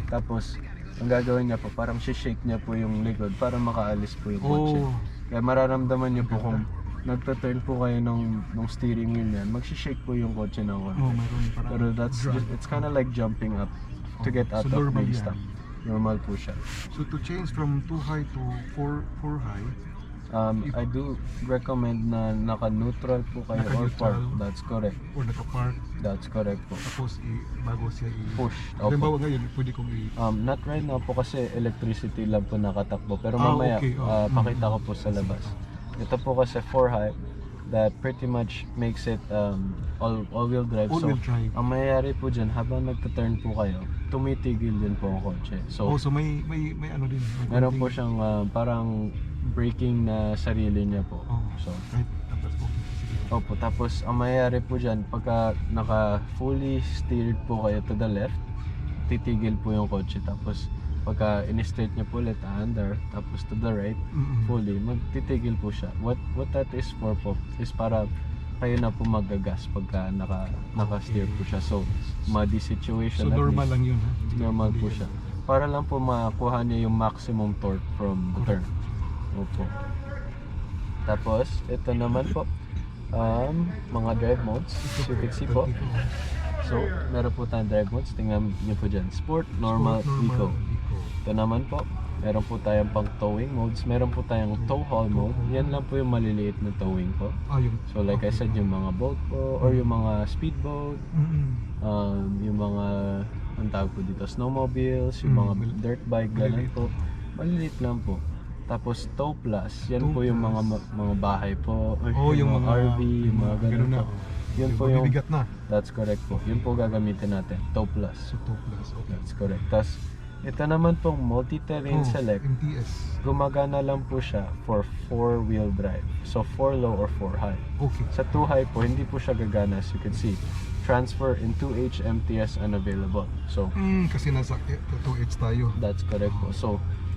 Tapos, ang gagawin niya po, parang shake niya po yung likod para makaalis po yung kotse. Oh. Kaya mararamdaman niyo po kung nagta-turn po kayo nung steering wheel niyan, mag-shake po yung kotse ng konti. Oh, mayroon parang Pero that's drag. just, it's kind of like jumping up to get out So of normal being yan. stuck. Normal po siya. So to change from 2 high to 4 high, I do recommend na naka-neutral po kayo or Naka-neutral. park. That's correct. or naka-park, That's correct po. tapos bago siya Push. Opo. Halimbawa ngayon, pwede kong Not right now po kasi electricity lang po nakatakbo. Pero Ah, mamaya, okay. Oh. pakita ko po sa labas. Ito po kasi 4 high that pretty much makes it all-wheel drive. All-wheel So, drive. ang mayayari po dyan, habang nagta-turn po kayo, tumitigil din po ang kotse. So, so may ano din. may meron po konting- siyang parang braking na sarili niya po. Oh, So, kahit tapos okay. Sige. Opo, tapos ang mangyayari po dyan, pagka naka fully steered po kayo to the left, titigil po yung kotse. Tapos pagka in-straight nyo po ulit, aandar, tapos to the right, fully, magtitigil po siya. What that is for po, is para kayo na po magagas pagka naka-steer po siya. So, muddy situation. So at normal least, lang yun ha? normal po siya. Para lang po makuha niya yung maximum torque from the turn. Opo. Tapos, ito naman po, mga drive modes. As you can see po. So, meron po tayong drive modes. Tingnan niyo po dyan. Sport, normal, eco. Ito naman po, meron po tayong pang towing modes. Meron po tayong tow haul mode. Yan lang po yung maliliit na towing po. So like I said, yung mga boat po, or yung mga speedboat, yung mga, ang tawag po dito, snowmobiles, yung mga dirt bike, ganun po. Maliliit lang po. Tapos tow plus, yan po yung mga bahay po, or yung mga RV, yung mga ganun po. Yun po yung, bigat na. that's correct po. Yun po gagamitin natin, tow plus. So 2 plus, okay. That's correct. Tapos, ito naman pong multi-terrain select, MTS. gumagana lang po siya for 4-wheel drive. So 4 low or 4 high. Okay. Sa 2 high po, hindi po siya gagana, as you can see. Transfer in 2H MTS unavailable. So, Kasi nasa 2H tayo. that's correct po. So,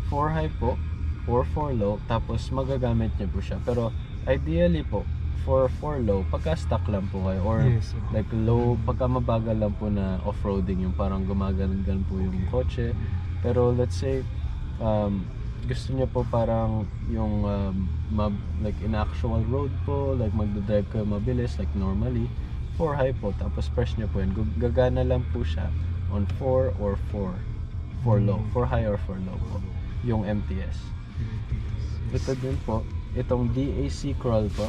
4 high po, or 4 low, tapos magagamit niyo po siya. Pero, ideally po, for 4 low, pagka stock lang po kayo, or Yes, like low, pagka mabagal lang po na off-roading, yung parang gumagalan po yung kotse. Pero let's say, gusto niyo po parang yung like in actual road po, like magdadrive kayo mabilis, like normally, 4 high po, tapos press niyo po yun. Gagana lang po siya on 4 or 4 low, 4 high or 4 low po, yung MTS. Ito din po, itong DAC crawl po.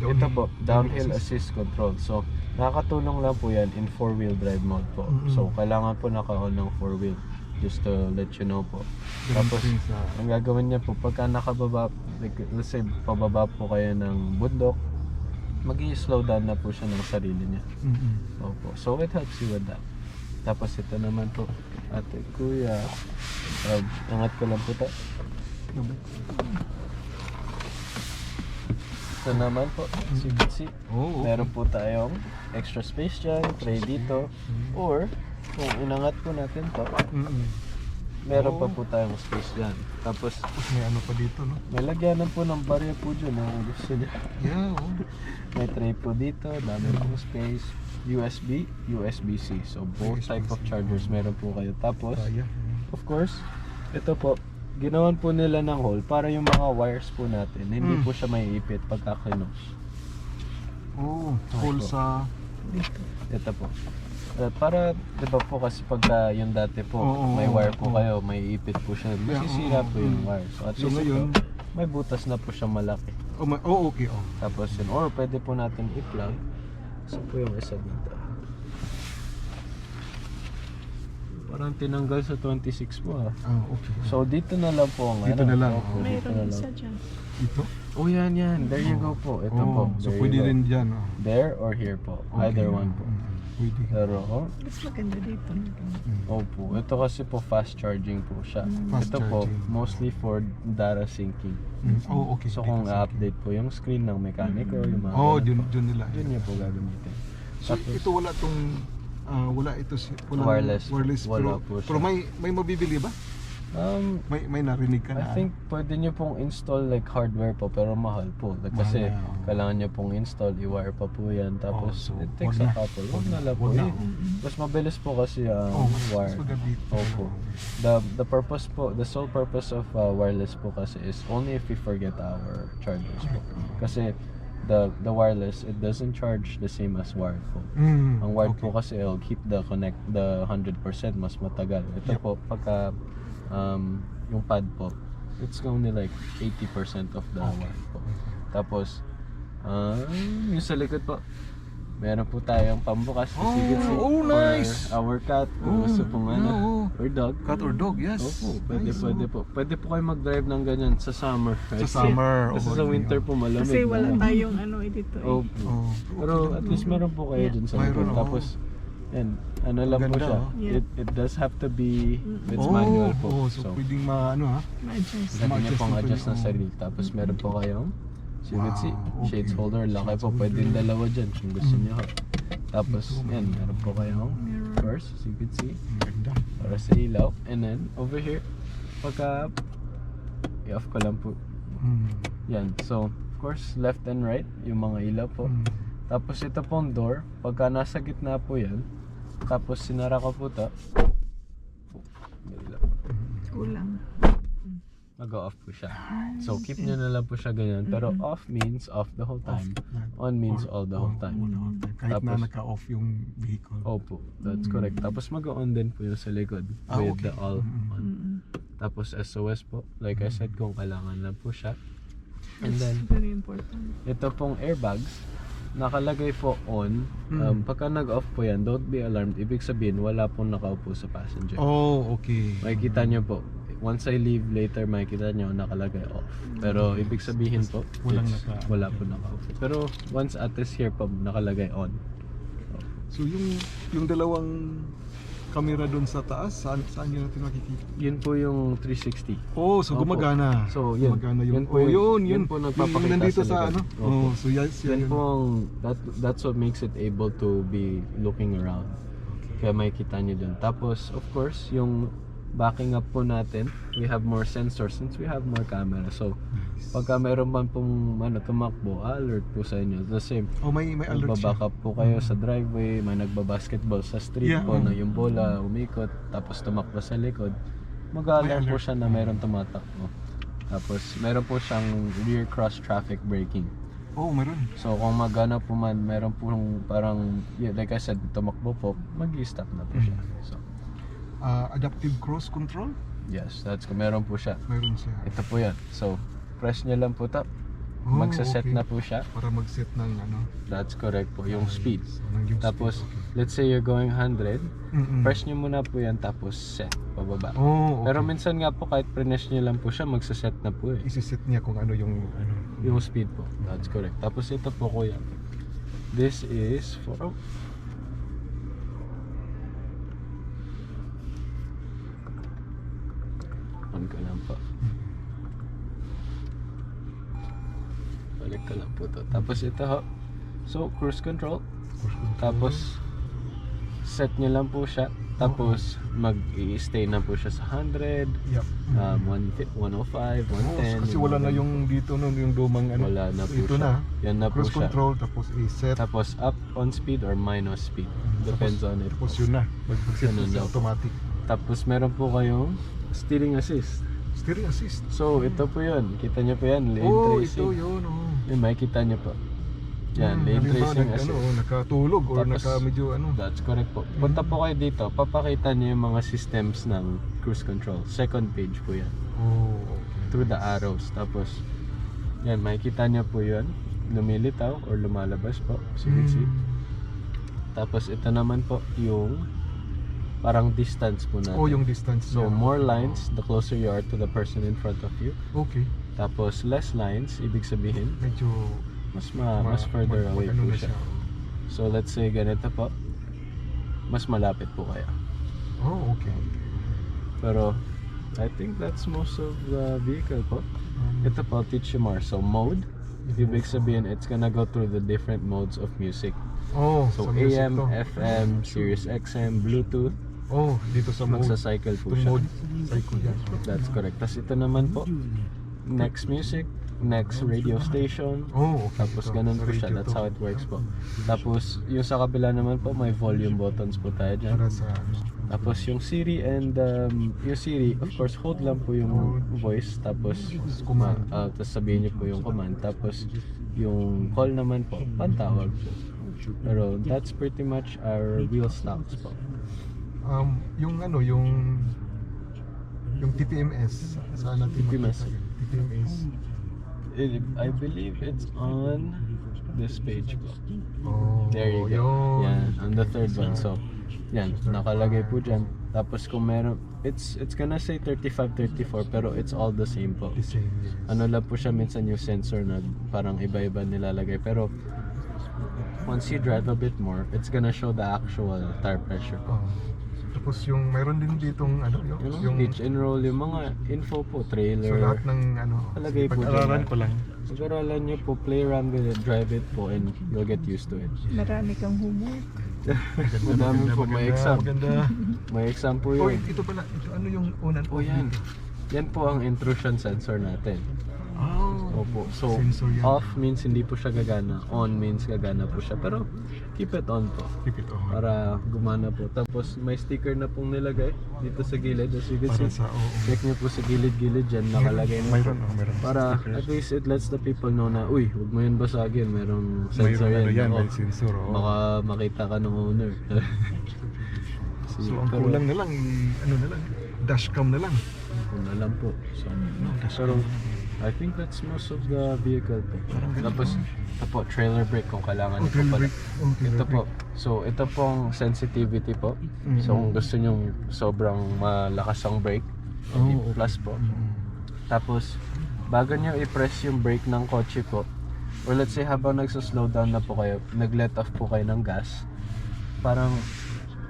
Ito po, downhill assist control. So, nakakatulong lang po yan in 4-wheel drive mode po. So, kailangan po naka-on ng 4-wheel, just to let you know po. Tapos, ang gagawin niya po, pagka nakababa, like, let's say, pababa po kayo ng bundok, mag-i-slow down na po siya ng sarili niya. Opo. So, it helps you with that. Tapos, ito naman po, ate, kuya, angat ko lang po ito. Ito naman po, as you can see, meron po tayong extra space dyan, tray dito, or kung inangat po natin to, meron pa po tayong space dyan. Tapos, May ano pa dito, no? may lagyanan po ng barya po dyan kung gusto niya. Yeah, May tray po dito, dami pong space, USB, USB-C. So, both type of chargers meron po kayo. Tapos, Kaya. of course, ito po, ginawan po nila ng hole para yung mga wires po natin, hindi po siya maiipit pagka close. Hole sa... Ito po. Para, di ba po kasi pagka yung dati po, may wire po kayo, may ipit po siya, masisira po yung wire. So, at So, least ngayon, ito, may butas na po siya malaki. okay. Tapos yun, or pwede po natin i-plug. So po yung isa dito. Parang tinanggal sa 26 po ha. Okay. So dito na lang po ang Dito na lang. Opo, dito na Mayroon lang. isa dyan. Ito? Oh yan. There you go po. Ito po. So, There pwede you go. rin dyan. There or here po. Either one po. Pwede. Pero, Mas maganda dito. opo. Ito kasi po fast charging po siya. Fast Ito po, charging. mostly for data syncing. Okay. So kung update po yung screen ng mekaniko, yung mga ganun po, dyan nila. yun niya po gagamitin. So, Tapos, ito wala tong... wala ito walang Wireless. wireless Wala pero, po siya. pero may mabibili ba? May narinig ka na? I think pwede nyo pong install like hardware po pero mahal po. Like, kasi Mahal na, kailangan nyo pong install, i-wire pa po yan. Tapos so, it takes wag a na. couple. Wag na lang po. Wag na. Mas mabilis po kasi mas wire. maganda dito. Opo. The purpose po, the sole purpose of wireless po kasi is only if we forget our chargers po. Kasi the wireless, it doesn't charge the same as wired po. Ang wired po kasi it'll keep the 100% mas matagal. Ito po pagka yung pad po, it's only like 80% of the wired po. Tapos yung sa likod po, meron po tayong pambukas na sigit nice! for our cat kung gusto pong or dog. Cat or dog, yes. Opo, pwede Nice, po. Pwede po kayo mag-drive ng ganyan sa summer. Sa summer. Kasi sa winter po malamig. Kasi wala no? tayong ano dito eh. Opo. Pero at least meron po kayo dun sa Mayroon, likod. Tapos, yan, ano lang po Ganda, siya. Yeah. It does have to be, it's manual po. So, pwedeng Ma-adjust. pwede niyo pong ma-adjust na adjust po ng yung- sarili. Tapos meron po kayong So you can see, Wow, shades okay. holder, laki po. Shades Pwedeng holder. dalawa dyan kung gusto niyo. Tapos, yan, meron po kayong Mirror. course, as you can see, Ang ganda. para sa ilaw. And then, over here, pagka i-off ko lang po. Mm. Yan, so, of course, left and right, yung mga ilaw po. Mm. Tapos ito pong door, pagka nasa gitna po yan, tapos sinara ko po ito, may ilaw. Kulang. Mag-off po siya. So keep nyo na lang po siya ganyan. Pero off means off the whole time. On means all the whole time. Kahit na Tapos- naka-off yung vehicle. Opo, that's correct. Tapos mag-on din po yung sa likod Ah, with okay. the all on. Mm-mm. Tapos SOS po, like I said, kung kailangan lang po siya. And That's then, very important. ito pong airbags, nakalagay po on. Pagka nag-off po yan, don't be alarmed. Ibig sabihin, wala pong nakaupo sa passenger. Oh, okay. Makikita nyo po, once I leave later, makikita nyo nakalagay off. Pero ibig sabihin po, Walang wala po nakaupo. Pero once at is here po, nakalagay on. So yung dalawang camera doon sa taas, saan yun natin makikita? Yun po yung 360. Oh, so Opo. gumagana. So, yun. Gumagana Yun yung, po yun. yun po nagpapakita Yung nandito sa sa likod. ano? Opo. Oh, so yes, Yan yan. po ang, that's what makes it able to be looking around. Kaya makikita nyo dun. Tapos, of course, yung backing up po natin, we have more sensors since we have more camera. So, pagka meron man pong tumakbo, alert po sa inyo. The same. Oh, may alert Magbaback siya. up po kayo sa driveway, may nagbabasketball sa street Yeah, po oh. na yung bola umikot, tapos tumakbo sa likod. Mag-alert May po alert. siya na meron tumatakbo. Tapos meron po siyang rear cross traffic braking. Oh, meron. So kung magana po man, meron po parang, yeah, like I said, tumakbo po, mag-i-stop na po siya. So, Adaptive cruise control? yes, meron po siya. Meron siya. Ito po yan. So, press nyo lang po ito. Oh, Magsaset okay. na po siya. Para mag-set ng ano. That's correct po, yung speed. So, yung Tapos, speed, okay. let's say you're going 100, Mm-mm. press nyo muna po yan tapos set, pababa. Oh, okay. Pero minsan nga po kahit press nyo lang po siya, magsaset na po eh. Isi-set niya kung ano yung ano. Yung speed po, that's correct. Tapos ito po kuya, this is for, on ka lang po. Balik ka lang po to. Tapos ito ho, so cruise control. Cruise control. Tapos set nyo lang po siya. Tapos mag-i-stay na po siya sa 100, Yep. 105, 110. Kasi wala na yung dito no, yung lumang ano. Wala na po Ito siya. na. Yan na po Cruise siya. control tapos i-set. Tapos up on speed or minus speed. Depends on it. Tapos yun na. Mag-set Ganun na daw. automatic. Tapos meron po kayong steering assist. Steering assist. So ito po yun. Kita nyo po yan. Lane Oh, tracing. ito yun. Oh. Yun, makikita nyo po. Yan, lane halimbawa, tracing ano, assist. nakatulog or Tapos, naka medyo ano. That's correct po. Punta po kayo dito. Papakita nyo yung mga systems ng cruise control. Second page po yan. Oh, okay. Through the arrows. Tapos, yan, makikita nyo po yun. Lumilitaw or lumalabas po. So you can see. Tapos ito naman po yung parang distance po natin. Oh, yung distance So niya. more lines, the closer you are to the person in front of you. Okay. Tapos less lines, ibig sabihin, Medyo mas further away ano po na siya. So let's say ganito po, mas malapit po kayo. Oh, okay. Pero I think that's most of the vehicle po. Ito po, teach you more. So mode, ibig sabihin, it's gonna go through the different modes of music. Oh, So sa music AM, to. FM, Sirius XM, Bluetooth, Oh, dito sa mode. magsa-cycle po Itong siya. mode. Cycle yan. That's correct. Tapos ito naman po, next music, next radio station. Oh, okay. Tapos Ito, ganun sa po siya. radio That's to. how it works po. Tapos yung sa kabila naman po, may volume buttons po tayo dyan. Para sa ano. Tapos yung Siri and yung Siri, of course, hold lang po yung voice. Tapos Command. tapos sabihin niyo po yung command. Tapos yung call naman po, pantawag po. Pero that's pretty much our real stocks po. Yung ano, yung TPMS, saan natin TPMS. makita yun? TPMS. I believe it's on this page po. Oh, There you go. yun. Yan, on the third one. So, yan, nakalagay po dyan. Tapos kung meron, it's gonna say 35, 34, pero it's all the same po. The same, yes. Ano lang po siya minsan yung sensor na parang iba-iba nilalagay. Pero, once you drive a bit more, it's gonna show the actual tire pressure po. Oh. Tapos yung mayroon din ditong ano, Yung pitch and roll, yung mga info po, so trailer. lahat ng ano, Palagay po pag-aralan dyan. ko lang. Pag-aralan nyo po, play around with it, drive it po, and you'll get used to it. Marami kang homework. Madami po, may exam. Maganda. May exam po Oh, yun. ito pala. Ito, ano yung unan? O yan. Yan po ang intrusion sensor natin. Oh. Opo. So, Sensor yan. off means hindi po siya gagana. On means gagana po siya. Pero, keep it on po. Keep it on. Para gumana po. Tapos, may sticker na pong nilagay dito sa gilid. As you can Para see, sa, oo. check nyo po sa gilid-gilid dyan. Nakalagay na po. Mayroon, mayroon. Para Stickers. at least it lets the people know na, uy, huwag mo yan basagin. Merong sensor Mayroon, ano yan, Ako, may sensor. Oo. Baka makita ka ng owner. So, ang kulang na lang, ano na lang, dashcam na lang. Kung alam po. So, dashcam. pero, I think that's most of the vehicle po. Tapos, ito po, trailer brake kung kailangan Oh, nyo po trailer pala. brake. Oh, trailer Ito po. brake. So, ito pong sensitivity po. Mhm. So, kung gusto nyo sobrang malakas ang brake, Oh, okay. plus po. Mm. Tapos, bago nyo i-press yung brake ng kotse po, or let's say habang nagsa-slow down na po kayo, nag-let off po kayo ng gas, parang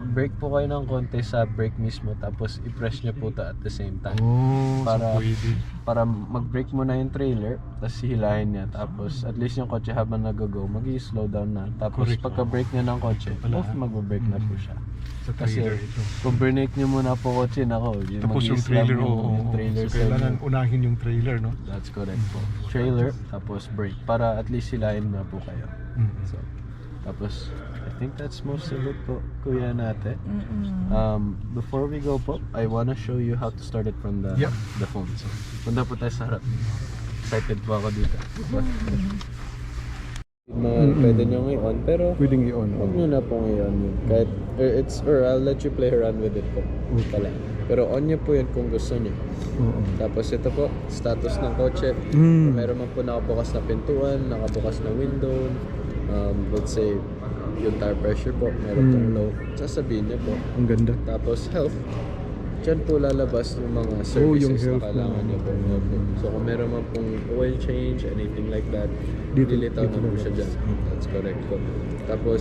brake po kayo ng konti sa brake mismo, tapos i-press nyo po at the same time. Oh, Para- so pwede. Para mag-brake mo na yung trailer, tapos hihilahin niya, tapos at least yung kotse habang nag-go, mag-i-slow down na. Tapos Correct. pagka-brake niya ng kotse, Pala, off mag-brake na po siya. Sa Kasi trailer ito. kung brake nyo muna po kotse, nako, Tapos yung mag-i-slam trailer, yung, oo. yung trailer So, sa kailangan inyo. unahin yung trailer, no? That's correct po. Trailer, tapos brake. Para at least hilahin na po kayo. Mm. So, tapos, I think that's most of it po, kuya natin. Before we go po, I wanna show you how to start it from the Yep. the phone. So, punta po tayo sa harap. Excited po ako dito. Pwede nyo i-on, pero Pwedeng i-on. huwag nyo na pong i-on yun. Kahit, I'll let you play around with it po. Pala. Pero on nyo po yun kung gusto nyo. Oo. Tapos ito po, status ng kotse. Mm. Meron man po nakabukas na pintuan, nakabukas na window. Let's say, yung tire pressure po, meron pong low. Sasabihin niyo po. Ang ganda. Tapos health. Diyan po lalabas yung mga yung services health na kailangan na. niyo po. Opo. So kung meron man pong oil change, anything like that, Dito- lilitaw na dito po siya lalabas. dyan. That's correct po. Tapos,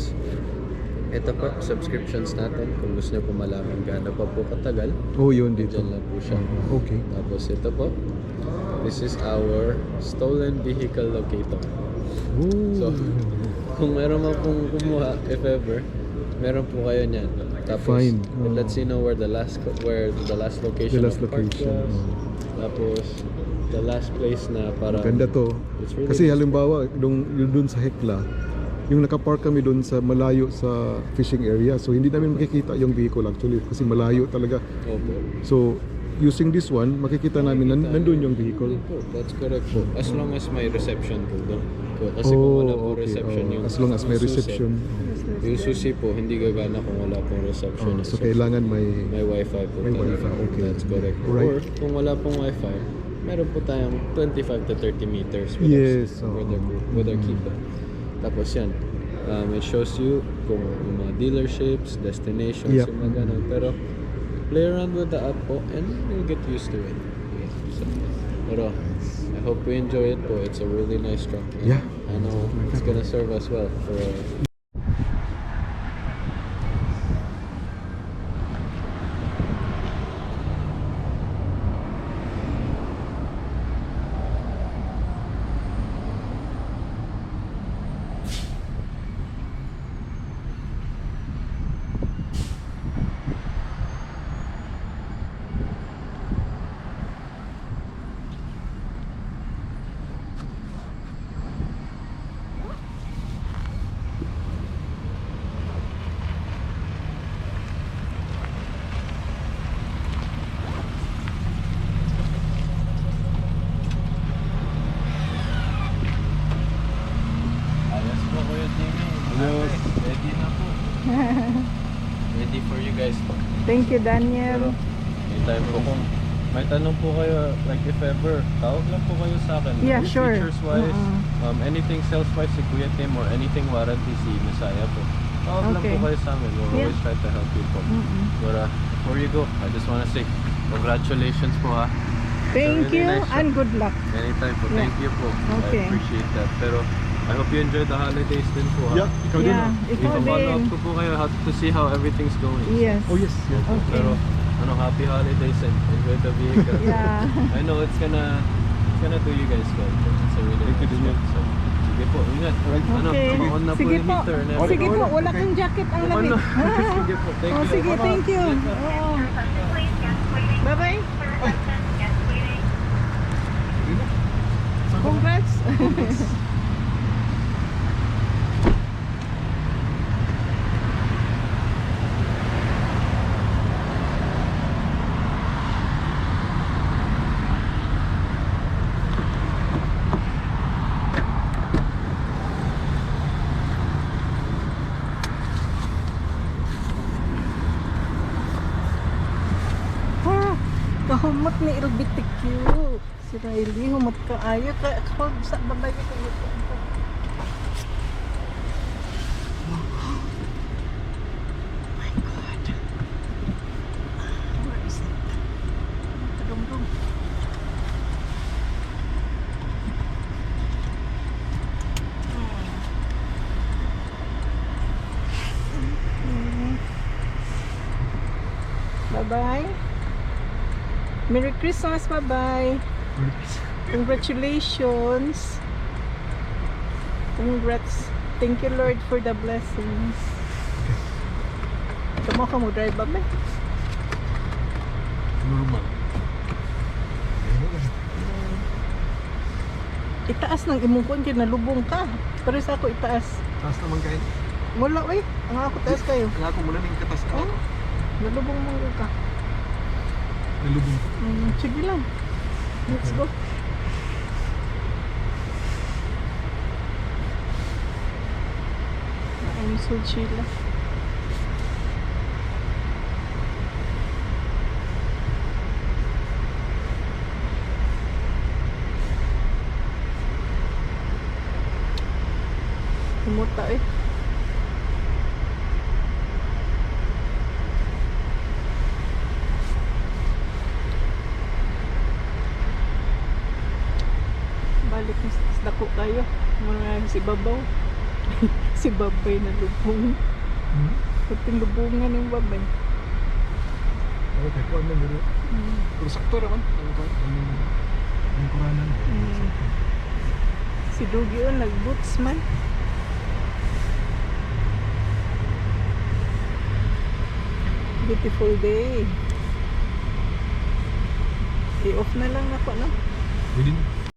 ito po, subscriptions natin. Kung gusto niyo po malaman gaano pa po katagal, Oh, yun dito. dyan lang po siya. Okay. Tapos ito po, this is our stolen vehicle locator. Oh. So, kung meron man pong kumuha, if ever, meron po kayo niyan. Tapos, Fine. it lets you know where the last location The last of park location. was. Tapos, the last place na para Ganda to. It's really Kasi useful. halimbawa, yung dun sa Hekla, yung nakapark kami dun sa malayo sa fishing area. So hindi namin makikita yung vehicle actually kasi malayo talaga. Opo. So using this one, makikita namin nandun yung vehicle. Po, that's correct po. As long as may reception po doon. Kasi kung wala po okay. reception Oh, yung as long as may susi, reception. yung susi po, hindi gagana kung wala pong reception. Oh, so kailangan may may wifi po. May talaga. wifi, okay. That's correct. Right. Or kung wala pong wifi, meron po tayong 25 to 30 meters with Yes, our, oo. with our keypad. Tapos yan, it shows you kung yung mga dealerships, destinations, Yep. yung mga ganun. Pero play around with the app po and you'll get used to it. So, pero I hope we enjoy it po. It's a really nice truck. And Yeah. I know it's gonna serve us well for Ayos po Kuya Jimmy. Ayos. Ready na po. Ready for you guys po. Thank you, Pero Daniel. may time po kung may tanong po kayo, like if ever, tawag lang po kayo sa akin. Yeah, sure. Features wise, anything sales wise si Kuya Tim or anything warranty si Messiah po. Tawag lang Okay. po kayo sa amin. We'll Yeah. always try to help you po. But before you go, I just wanna say congratulations po ha. Thank really you nice and good luck. Anytime po. Yeah. Thank you po. Okay. I appreciate that. Pero I hope you enjoyed the holidays din po ha. Yeah, ikaw din. Yeah, ah. ikaw Follow up din. ko po kayo to see how everything's going. Yes. Oh yes. Yeah. Okay. Pero happy holidays and enjoy the vehicle. Yeah. I know it's gonna do you guys well. It's a Thank you din yan. Sige po, ingat. Ano, Okay. on na po Sige yung po. meter. na- Sige po, wala kang jacket ang lamig. Sige po, thank Oh, you. sige, thank you. Oo. Bye-bye. Congrats. Ah, kahumot ni LBTQ. Si Riley, humot ka ayo. Kahod sa babay ko. My God. Where is it? Kadum-dum. Bye-bye. Merry Christmas, bye-bye. Congratulations. Congrats. Thank you, Lord, for the blessings. Kamu ka mo drive ba? Normal. Itaas ng imungkon kay nalubong ka. Pero sa ako itaas. Taas naman kayo. Wala eh. Ang ako taas kayo. Kaya ako muna ning katas Oh, nalubong mo ka. Nalubong. Sige lang. Let's go. I'm so chill. Kumuta eh. Balik na sa dako kayo. Mga si Babaw. Si Babay na lubong. Puting lubungan yung Babay. Okay, kuha na dito. Pero sakto naman. Ang kuranan. Si Dugi yun, nag-boots man. Beautiful day. I-off na lang ako, no? Pwede na.